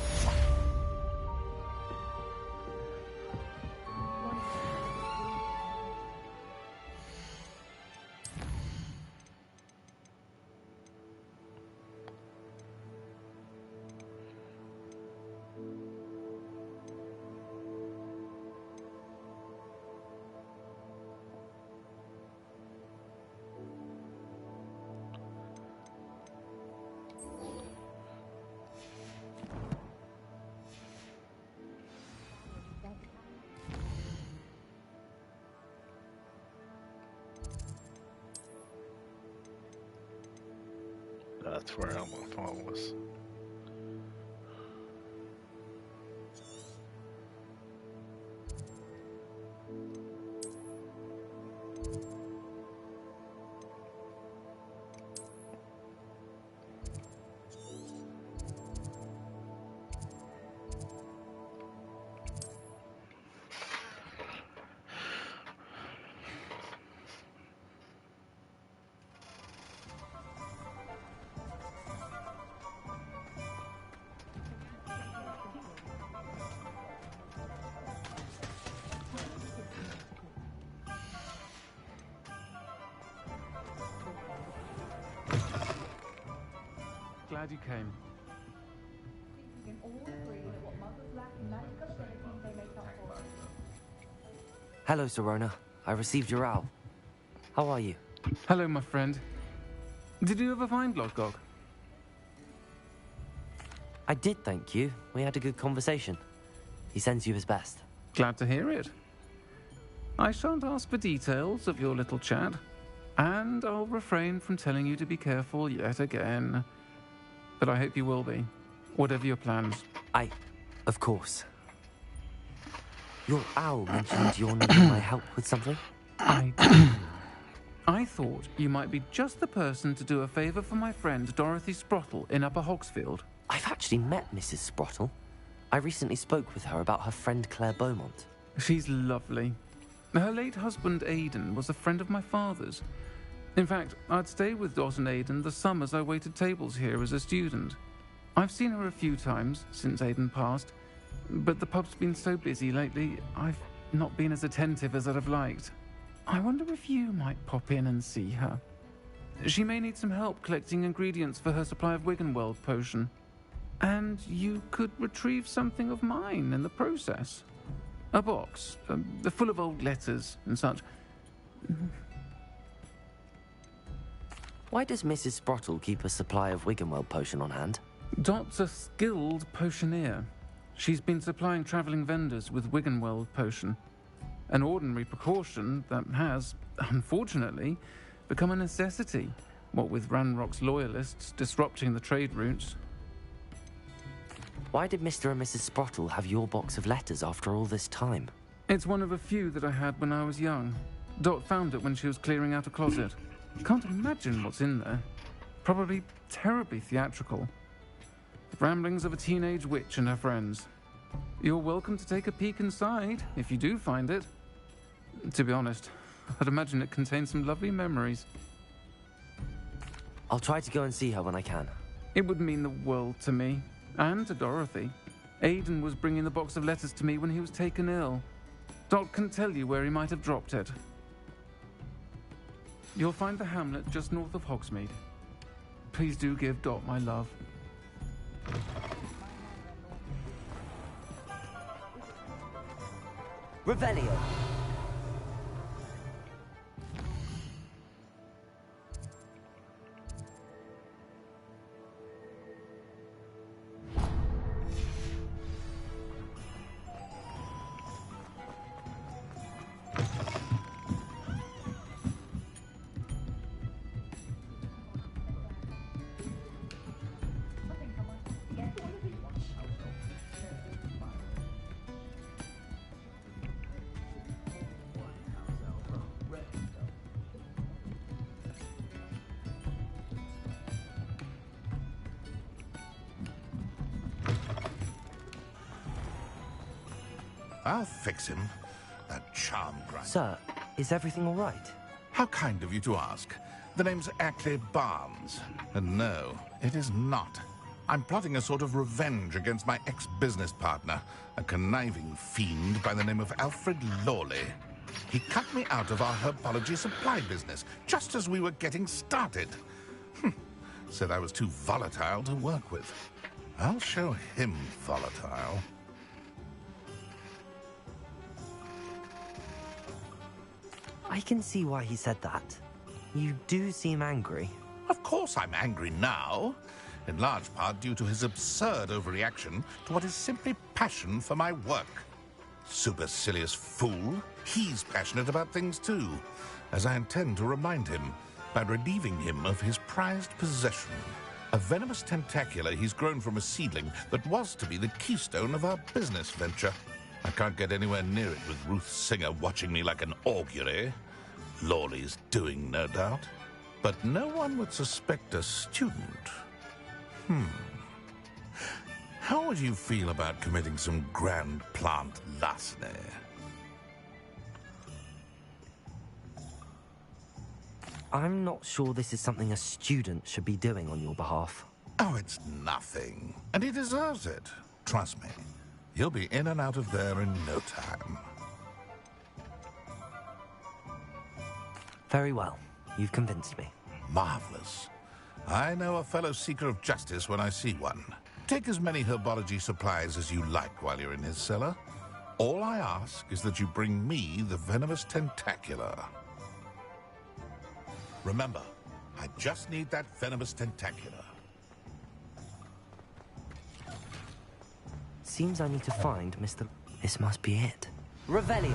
That's where I thought it was. Glad you came. Hello, Sirona. I received your owl. How are you? Hello, my friend. Did you ever find Lodgok? I did, thank you. We had a good conversation. He sends you his best. Glad to hear it. I shan't ask for details of your little chat, and I'll refrain from telling you to be careful yet again. But I hope you will be, whatever your plans. Of course. Your owl mentioned you're needing my help with something? I thought you might be just the person to do a favour for my friend Dorothy Sprottle in Upper Hogsfield. I've actually met Mrs. Sprottle. I recently spoke with her about her friend Claire Beaumont. She's lovely. Her late husband Aidan was a friend of my father's. In fact, I'd stay with Dot and Aidan the summers I waited tables here as a student. I've seen her a few times since Aidan passed, but the pub's been so busy lately, I've not been as attentive as I'd have liked. I wonder if you might pop in and see her. She may need some help collecting ingredients for her supply of Wiggenweld potion. And you could retrieve something of mine in the process. A box, full of old letters and such. Why does Mrs. Sprottle keep a supply of Wiggenweld potion on hand? Dot's a skilled potioneer. She's been supplying travelling vendors with Wiggenweld potion. An ordinary precaution that has, unfortunately, become a necessity, what with Ranrock's loyalists disrupting the trade routes. Why did Mr. and Mrs. Sprottle have your box of letters after all this time? It's one of a few that I had when I was young. Dot found it when she was clearing out a closet. Can't imagine what's in there. Probably terribly theatrical. The ramblings of a teenage witch and her friends. You're welcome to take a peek inside, if you do find it. To be honest, I'd imagine it contains some lovely memories. I'll try to go and see her when I can. It would mean the world to me, and to Dorothy. Aidan was bringing the box of letters to me when he was taken ill. Dot can tell you where he might have dropped it. You'll find the hamlet just north of Hogsmeade. Please do give Dot my love. Revelio. I'll fix him. That charm grinder. Sir, is everything all right? How kind of you to ask. The name's Ackley Barnes. And no, it is not. I'm plotting a sort of revenge against my ex-business partner, a conniving fiend by the name of Alfred Lawley. He cut me out of our herbology supply business, just as we were getting started. Said I was too volatile to work with. I'll show him volatile. I can see why he said that. You do seem angry. Of course I'm angry now. In large part due to his absurd overreaction to what is simply passion for my work. Supercilious fool. He's passionate about things too, as I intend to remind him by relieving him of his prized possession. A venomous tentacular he's grown from a seedling that was to be the keystone of our business venture. I can't get anywhere near it with Ruth Singer watching me like an augury. Lawley's doing, no doubt. But no one would suspect a student. How would you feel about committing some grand plant larceny? I'm not sure this is something a student should be doing on your behalf. Oh, it's nothing. And he deserves it. Trust me. He'll be in and out of there in no time. Very well. You've convinced me. Marvelous. I know a fellow seeker of justice when I see one. Take as many herbology supplies as you like while you're in his cellar. All I ask is that you bring me the venomous tentacular. Remember, I just need that venomous tentacular. Seems I need to find Mr. This must be it. Revelio.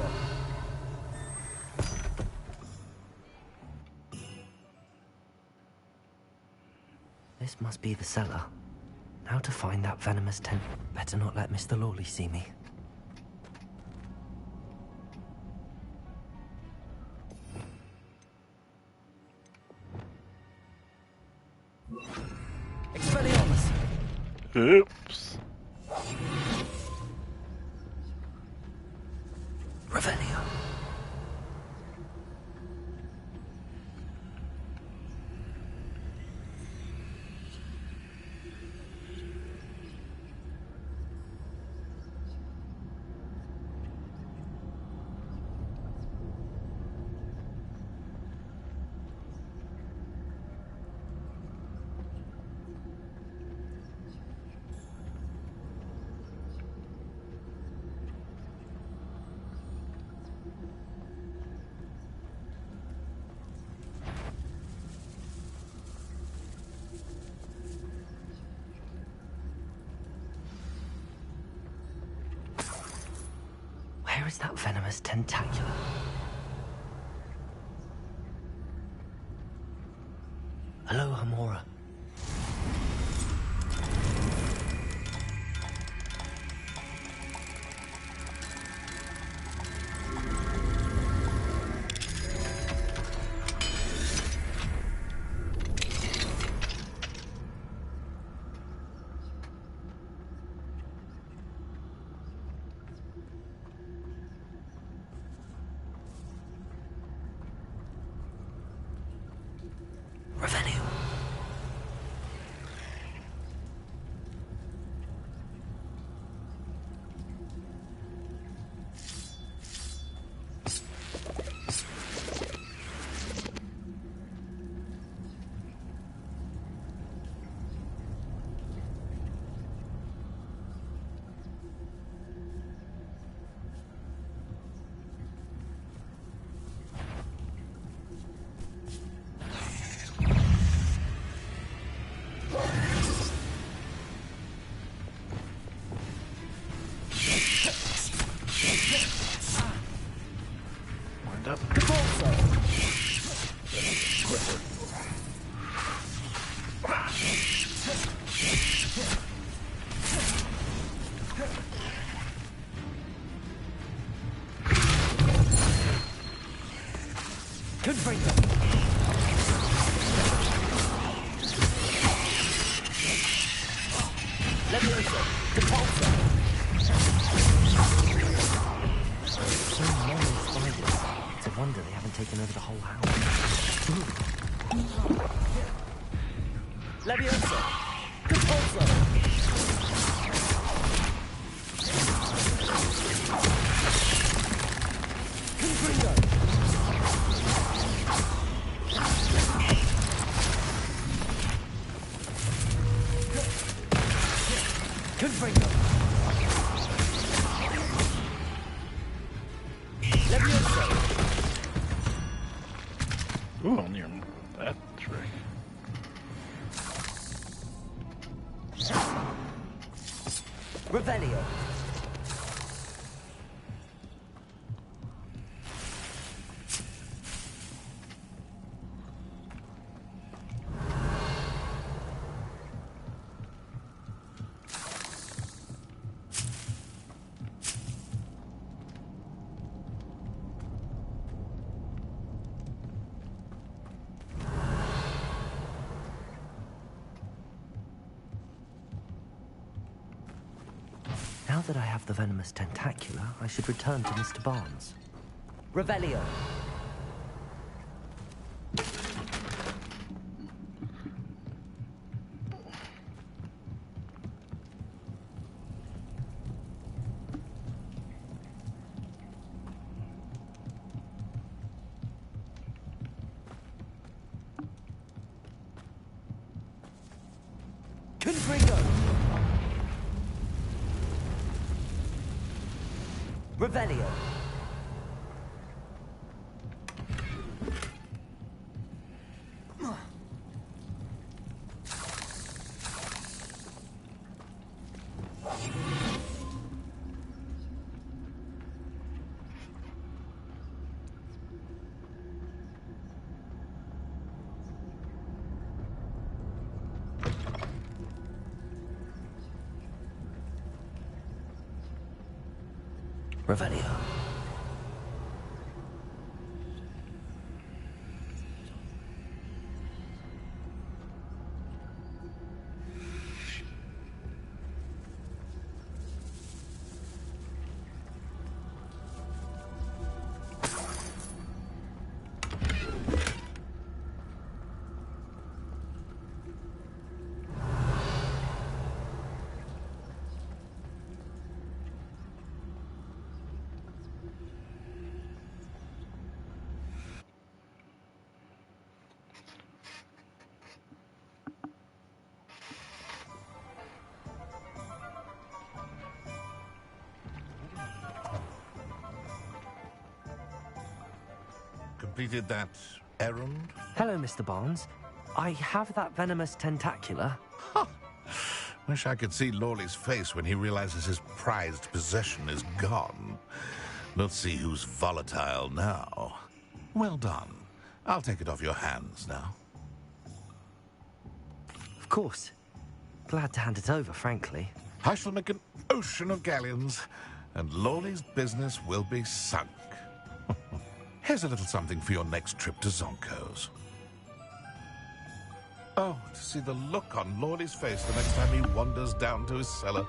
This must be the cellar. How to find that venomous tent? Better not let Mr. Lawley see me. Expelliarmus. Oops. Revelio. Where is that venomous tentacular? Hello, Hamora. Revenue. Wind up. Confringo. Levioso. Depulso. wonder they haven't taken over the whole house. Levioso! Compulso! Confringo! Confringo! Levioso! Ooh, I'll near that trick. Revelio! Now that I have the venomous tentacula, I should return to Mr. Barnes. Revelio! Confringo! Revelio! Revelio. Completed that errand? Hello, Mr. Barnes. I have that venomous tentacula. Wish I could see Lawley's face when he realizes his prized possession is gone. Let's see who's volatile now. Well done. I'll take it off your hands now. Of course. Glad to hand it over, frankly. I shall make an ocean of galleons, and Lawley's business will be sunk. Here's a little something for your next trip to Zonko's. Oh, to see the look on Lawley's face the next time he wanders down to his cellar.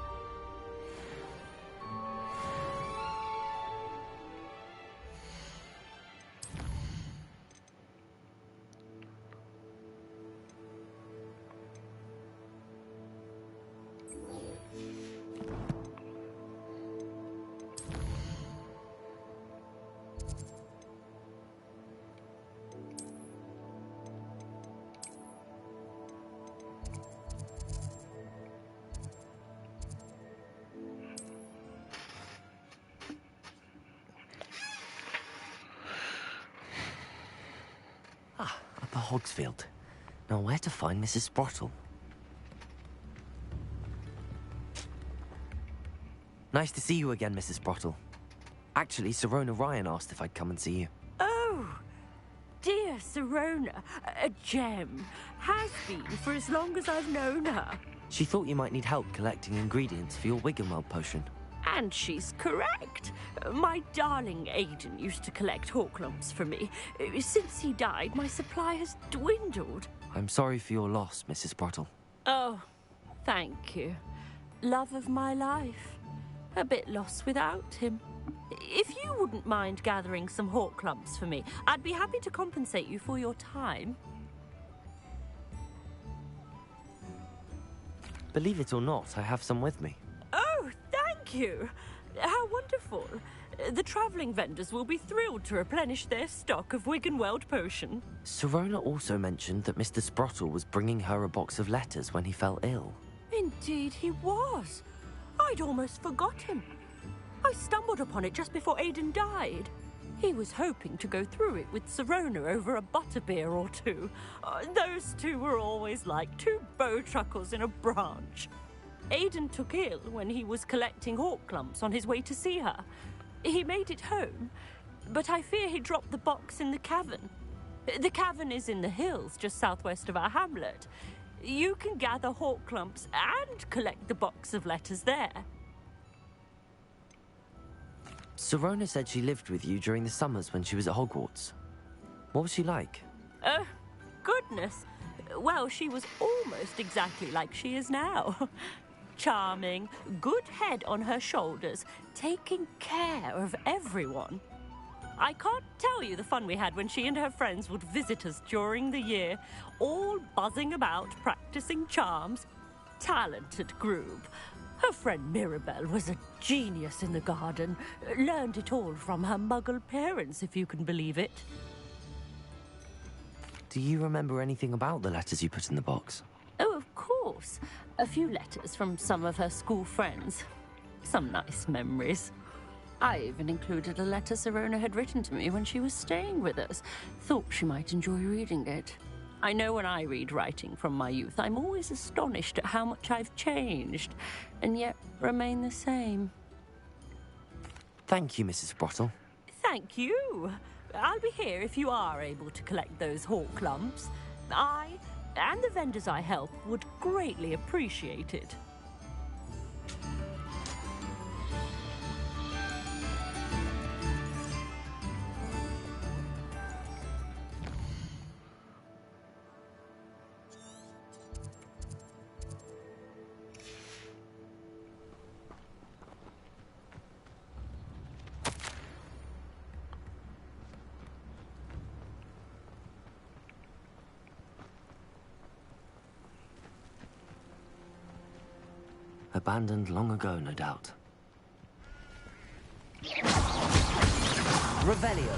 Upper Hogsfield. Now, where to find Mrs. Sprottle? Nice to see you again, Mrs. Sprottle. Actually, Sirona Ryan asked if I'd come and see you. Oh, dear Sirona, a gem. Has been for as long as I've known her. She thought you might need help collecting ingredients for your Wiggenweld potion. And she's correct. My darling Aidan used to collect hawklumps for me. Since he died, my supply has dwindled. I'm sorry for your loss, Mrs. Sprottle. Oh, thank you. Love of my life. A bit lost without him. If you wouldn't mind gathering some hawk clumps for me, I'd be happy to compensate you for your time. Believe it or not, I have some with me. Oh, thank you. How wonderful. The travelling vendors will be thrilled to replenish their stock of Wiggenweld potion. Sirona also mentioned that Mr. Sprottle was bringing her a box of letters when he fell ill. Indeed he was. I'd almost forgot him. I stumbled upon it just before Aidan died. He was hoping to go through it with Sirona over a butterbeer or two. Those two were always like two bowtruckles in a branch. Aidan took ill when he was collecting hawk clumps on his way to see her. He made it home, but I fear he dropped the box in the cavern. The cavern is in the hills just southwest of our hamlet. You can gather hawk clumps and collect the box of letters there. Sirona said she lived with you during the summers when she was at Hogwarts. What was she like? Oh, goodness. Well, she was almost exactly like she is now. Charming, good head on her shoulders, taking care of everyone. I can't tell you the fun we had when she and her friends would visit us during the year, all buzzing about, practicing charms. Talented group. Her friend Mirabelle was a genius in the garden. Learned it all from her muggle parents, if you can believe it. Do you remember anything about the letters you put in the box? Oh, of course. A few letters from some of her school friends. Some nice memories. I even included a letter Sirona had written to me when she was staying with us. Thought she might enjoy reading it. I know when I read writing from my youth, I'm always astonished at how much I've changed, and yet remain the same. Thank you, Mrs. Sprottle. Thank you. I'll be here if you are able to collect those hawk clumps. I, and the vendors I help, would greatly appreciate it. Abandoned long ago, no doubt. Revelio.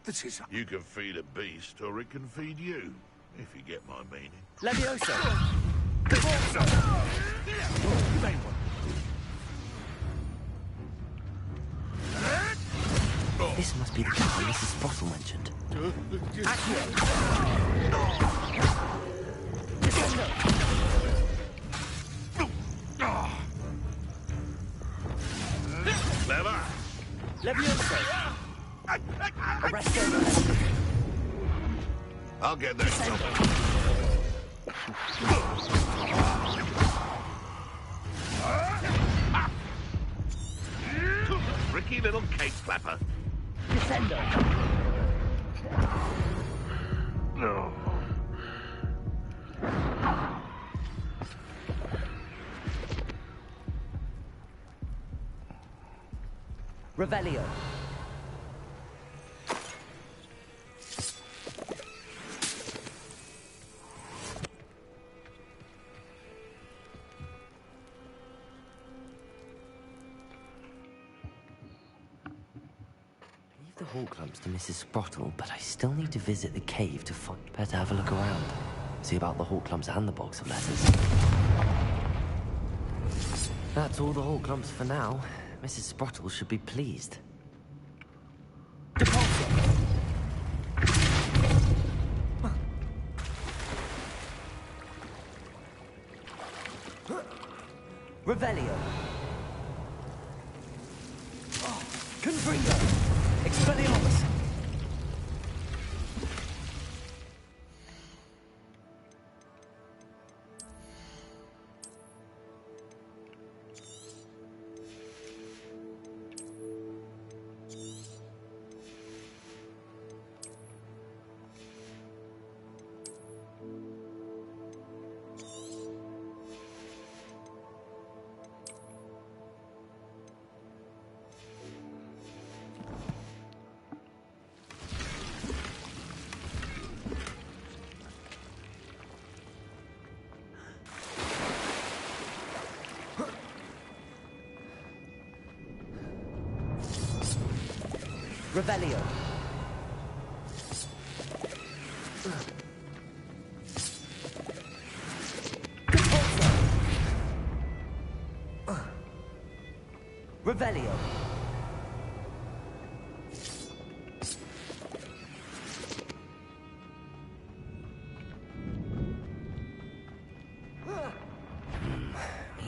This is... You can feed a beast, or it can feed you, if you get my meaning. Levioso. You made one. This must be the car Mrs. Sprottle mentioned. Clever. Levioso. I'll get that somewhere. Tricky little cake clapper. Descendo. No. Revelio. Leave the hawk clumps to Mrs. Sprottle, but I still need to visit the cave to find... Better have a look around. See about the hawk clumps and the box of letters. That's all the hawk clumps for now. Mrs. Sprottle should be pleased. Revelio. Confringo! Expelliarmus! Revelio. Revelio.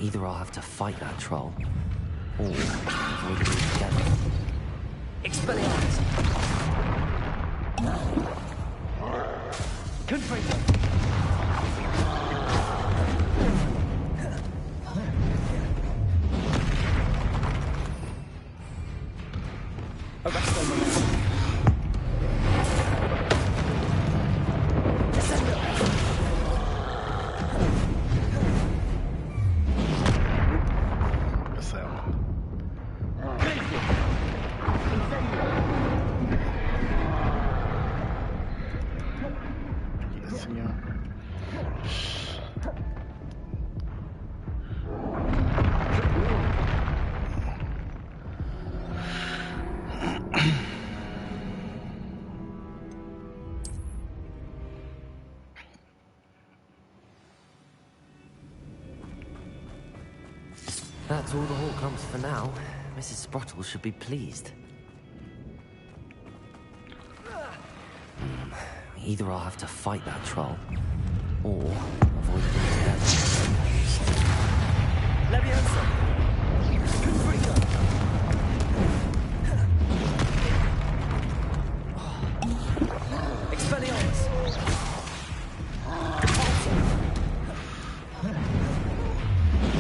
Either I'll have to fight that troll, or avoid it altogether. Expelliarmus! Confringo! Arresto momentum! Descendo! Missed that one. Yes, yeah. That's all the Horcrux for now. Mrs. Sprottle should be pleased. Either I'll have to fight that troll, or avoid it altogether. Leviosa! Confringo! Expelliarmus! Compulso!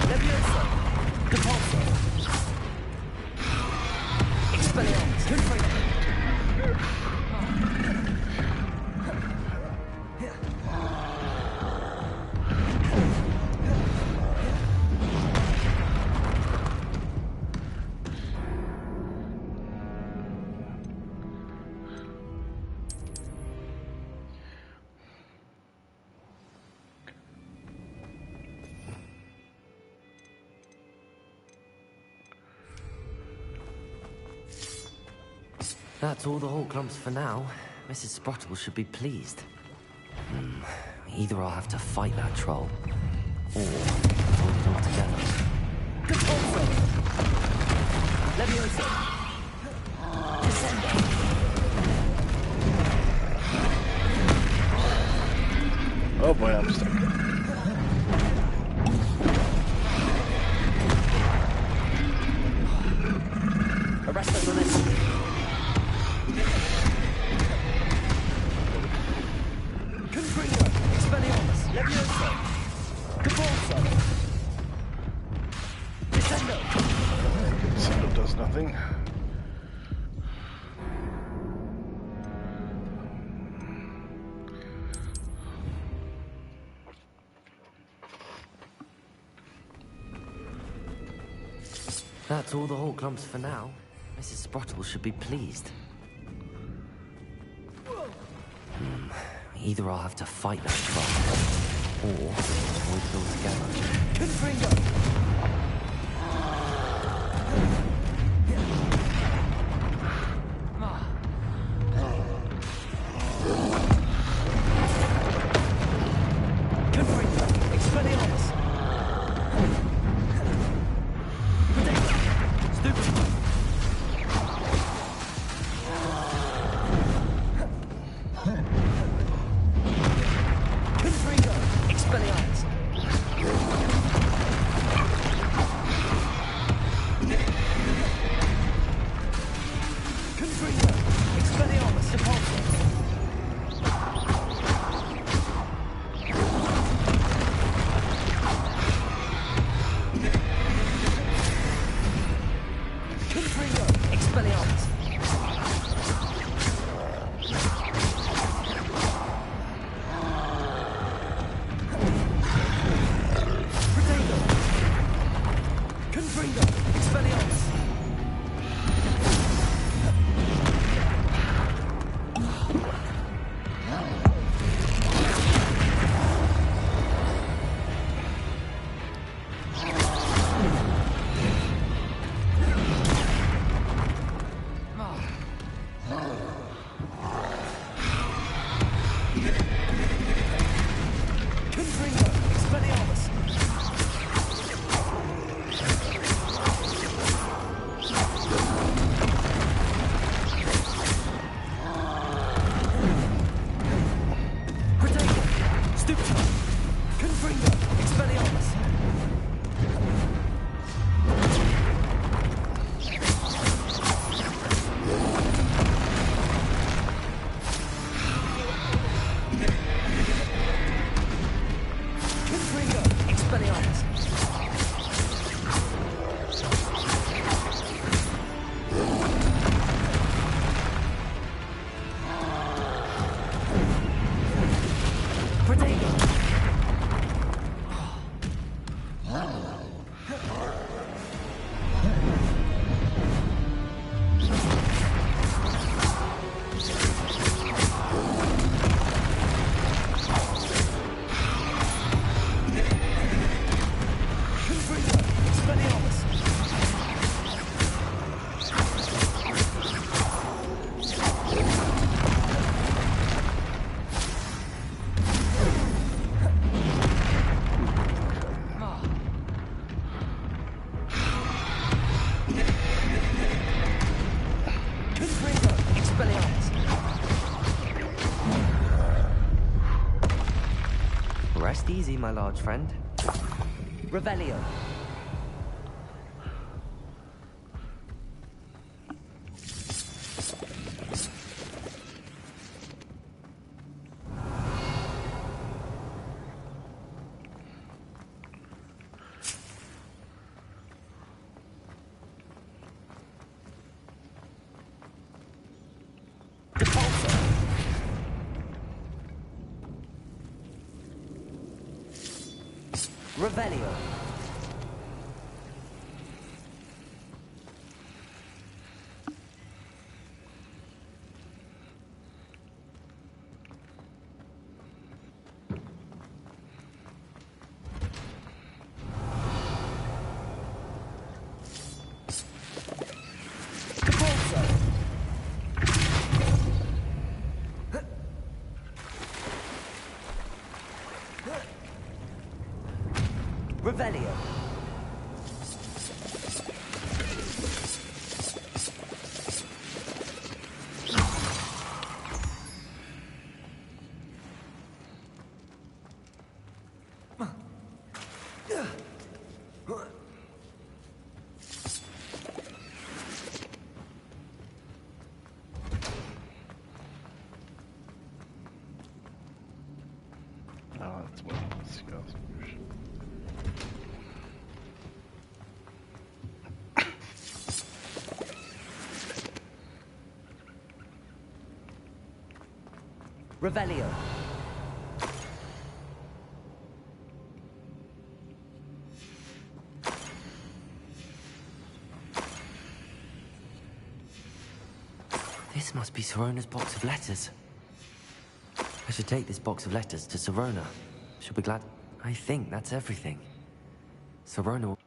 Leviosa! Compulso! Expelliarmus! Confringo! That's all the Horcrux for now. Mrs. Sprottle should be pleased. Either I'll have to fight that troll, or avoid it altogether. Compulso! Leviosa! Descendo! Oh boy, I'm stuck. Arresto momentum! Confringo! Expelliarmus! Leviosa! Compulso! Descendo! Descendo does nothing. That's all the Horcrux for now. Mrs. Sprottle should be pleased. Either I'll have to fight that troll, or avoid it altogether. Confringo! Confringo! Expelliarmus! Stupid! Confringo! Expelliarmus! Expelliarmus. Protego. Rest easy, my large friend. Revelio. Revelio. Revelio. Oh, that's what this goes. Revelio. This must be Sirona's box of letters. I should take this box of letters to Sirona. She'll be glad. I think that's everything. Sirona will...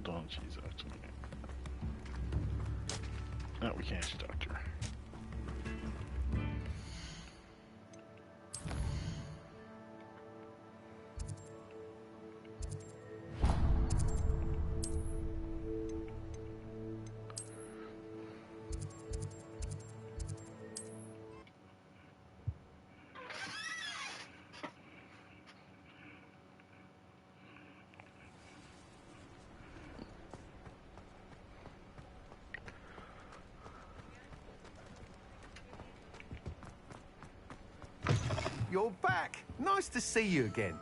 Don't cheese out to me. No, we can't see Doctor. You're back. Nice to see you again.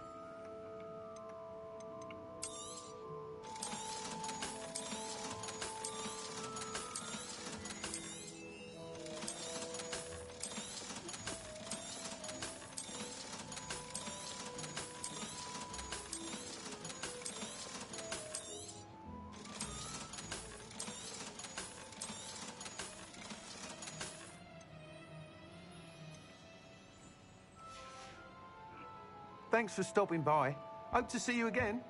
Thanks for stopping by. Hope to see you again.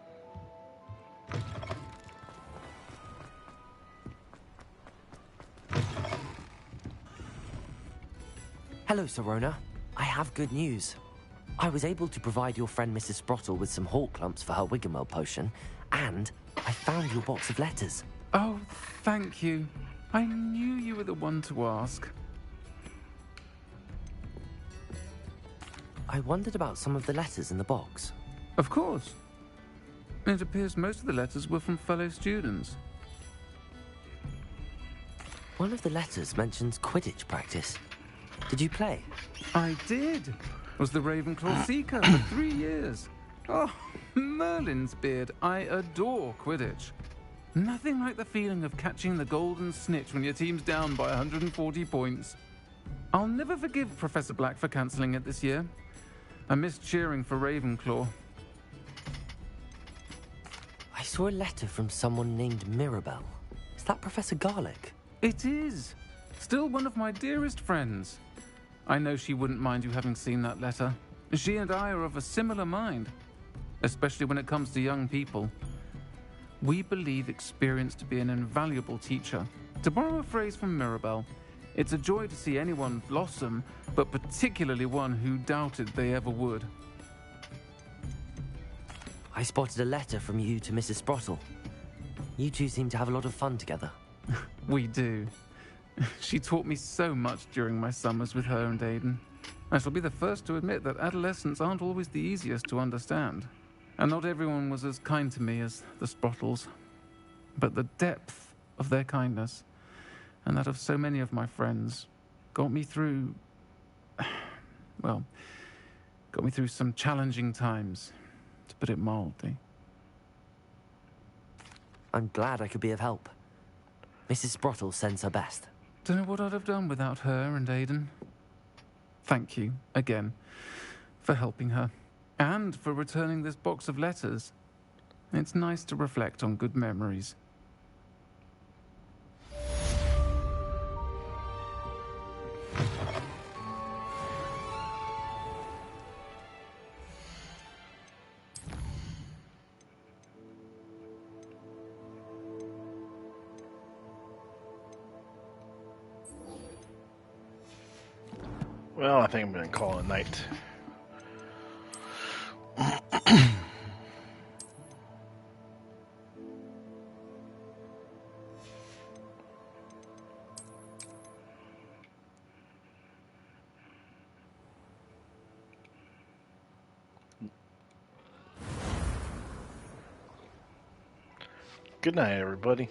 Hello, Sirona. I have good news. I was able to provide your friend Mrs. Sprottle with some hawk lumps for her Wiggenweld potion, and I found your box of letters. Oh, thank you. I knew you were the one to ask. I wondered about some of the letters in the box. Of course. It appears most of the letters were from fellow students. One of the letters mentions Quidditch practice. Did you play? I did. Was the Ravenclaw Seeker for 3 years. Oh, Merlin's beard. I adore Quidditch. Nothing like the feeling of catching the golden snitch when your team's down by 140 points. I'll never forgive Professor Black for cancelling it this year. I missed cheering for Ravenclaw. I saw a letter from someone named Mirabelle. Is that Professor Garlick? It is. Still one of my dearest friends. I know she wouldn't mind you having seen that letter. She and I are of a similar mind, especially when it comes to young people. We believe experience to be an invaluable teacher. To borrow a phrase from Mirabelle, it's a joy to see anyone blossom, but particularly one who doubted they ever would. I spotted a letter from you to Mrs. Sprottle. You two seem to have a lot of fun together. We do. She taught me so much during my summers with her and Aidan. I shall be the first to admit that adolescents aren't always the easiest to understand. And not everyone was as kind to me as the Sprottles. But the depth of their kindness, and that of so many of my friends, got me through... well, got me through some challenging times, to put it mildly. I'm glad I could be of help. Mrs. Sprottle sends her best. Don't know what I'd have done without her and Aidan. Thank you, again, for helping her. And for returning this box of letters. It's nice to reflect on good memories. Well, I think I'm going to call it a night. Good night, everybody.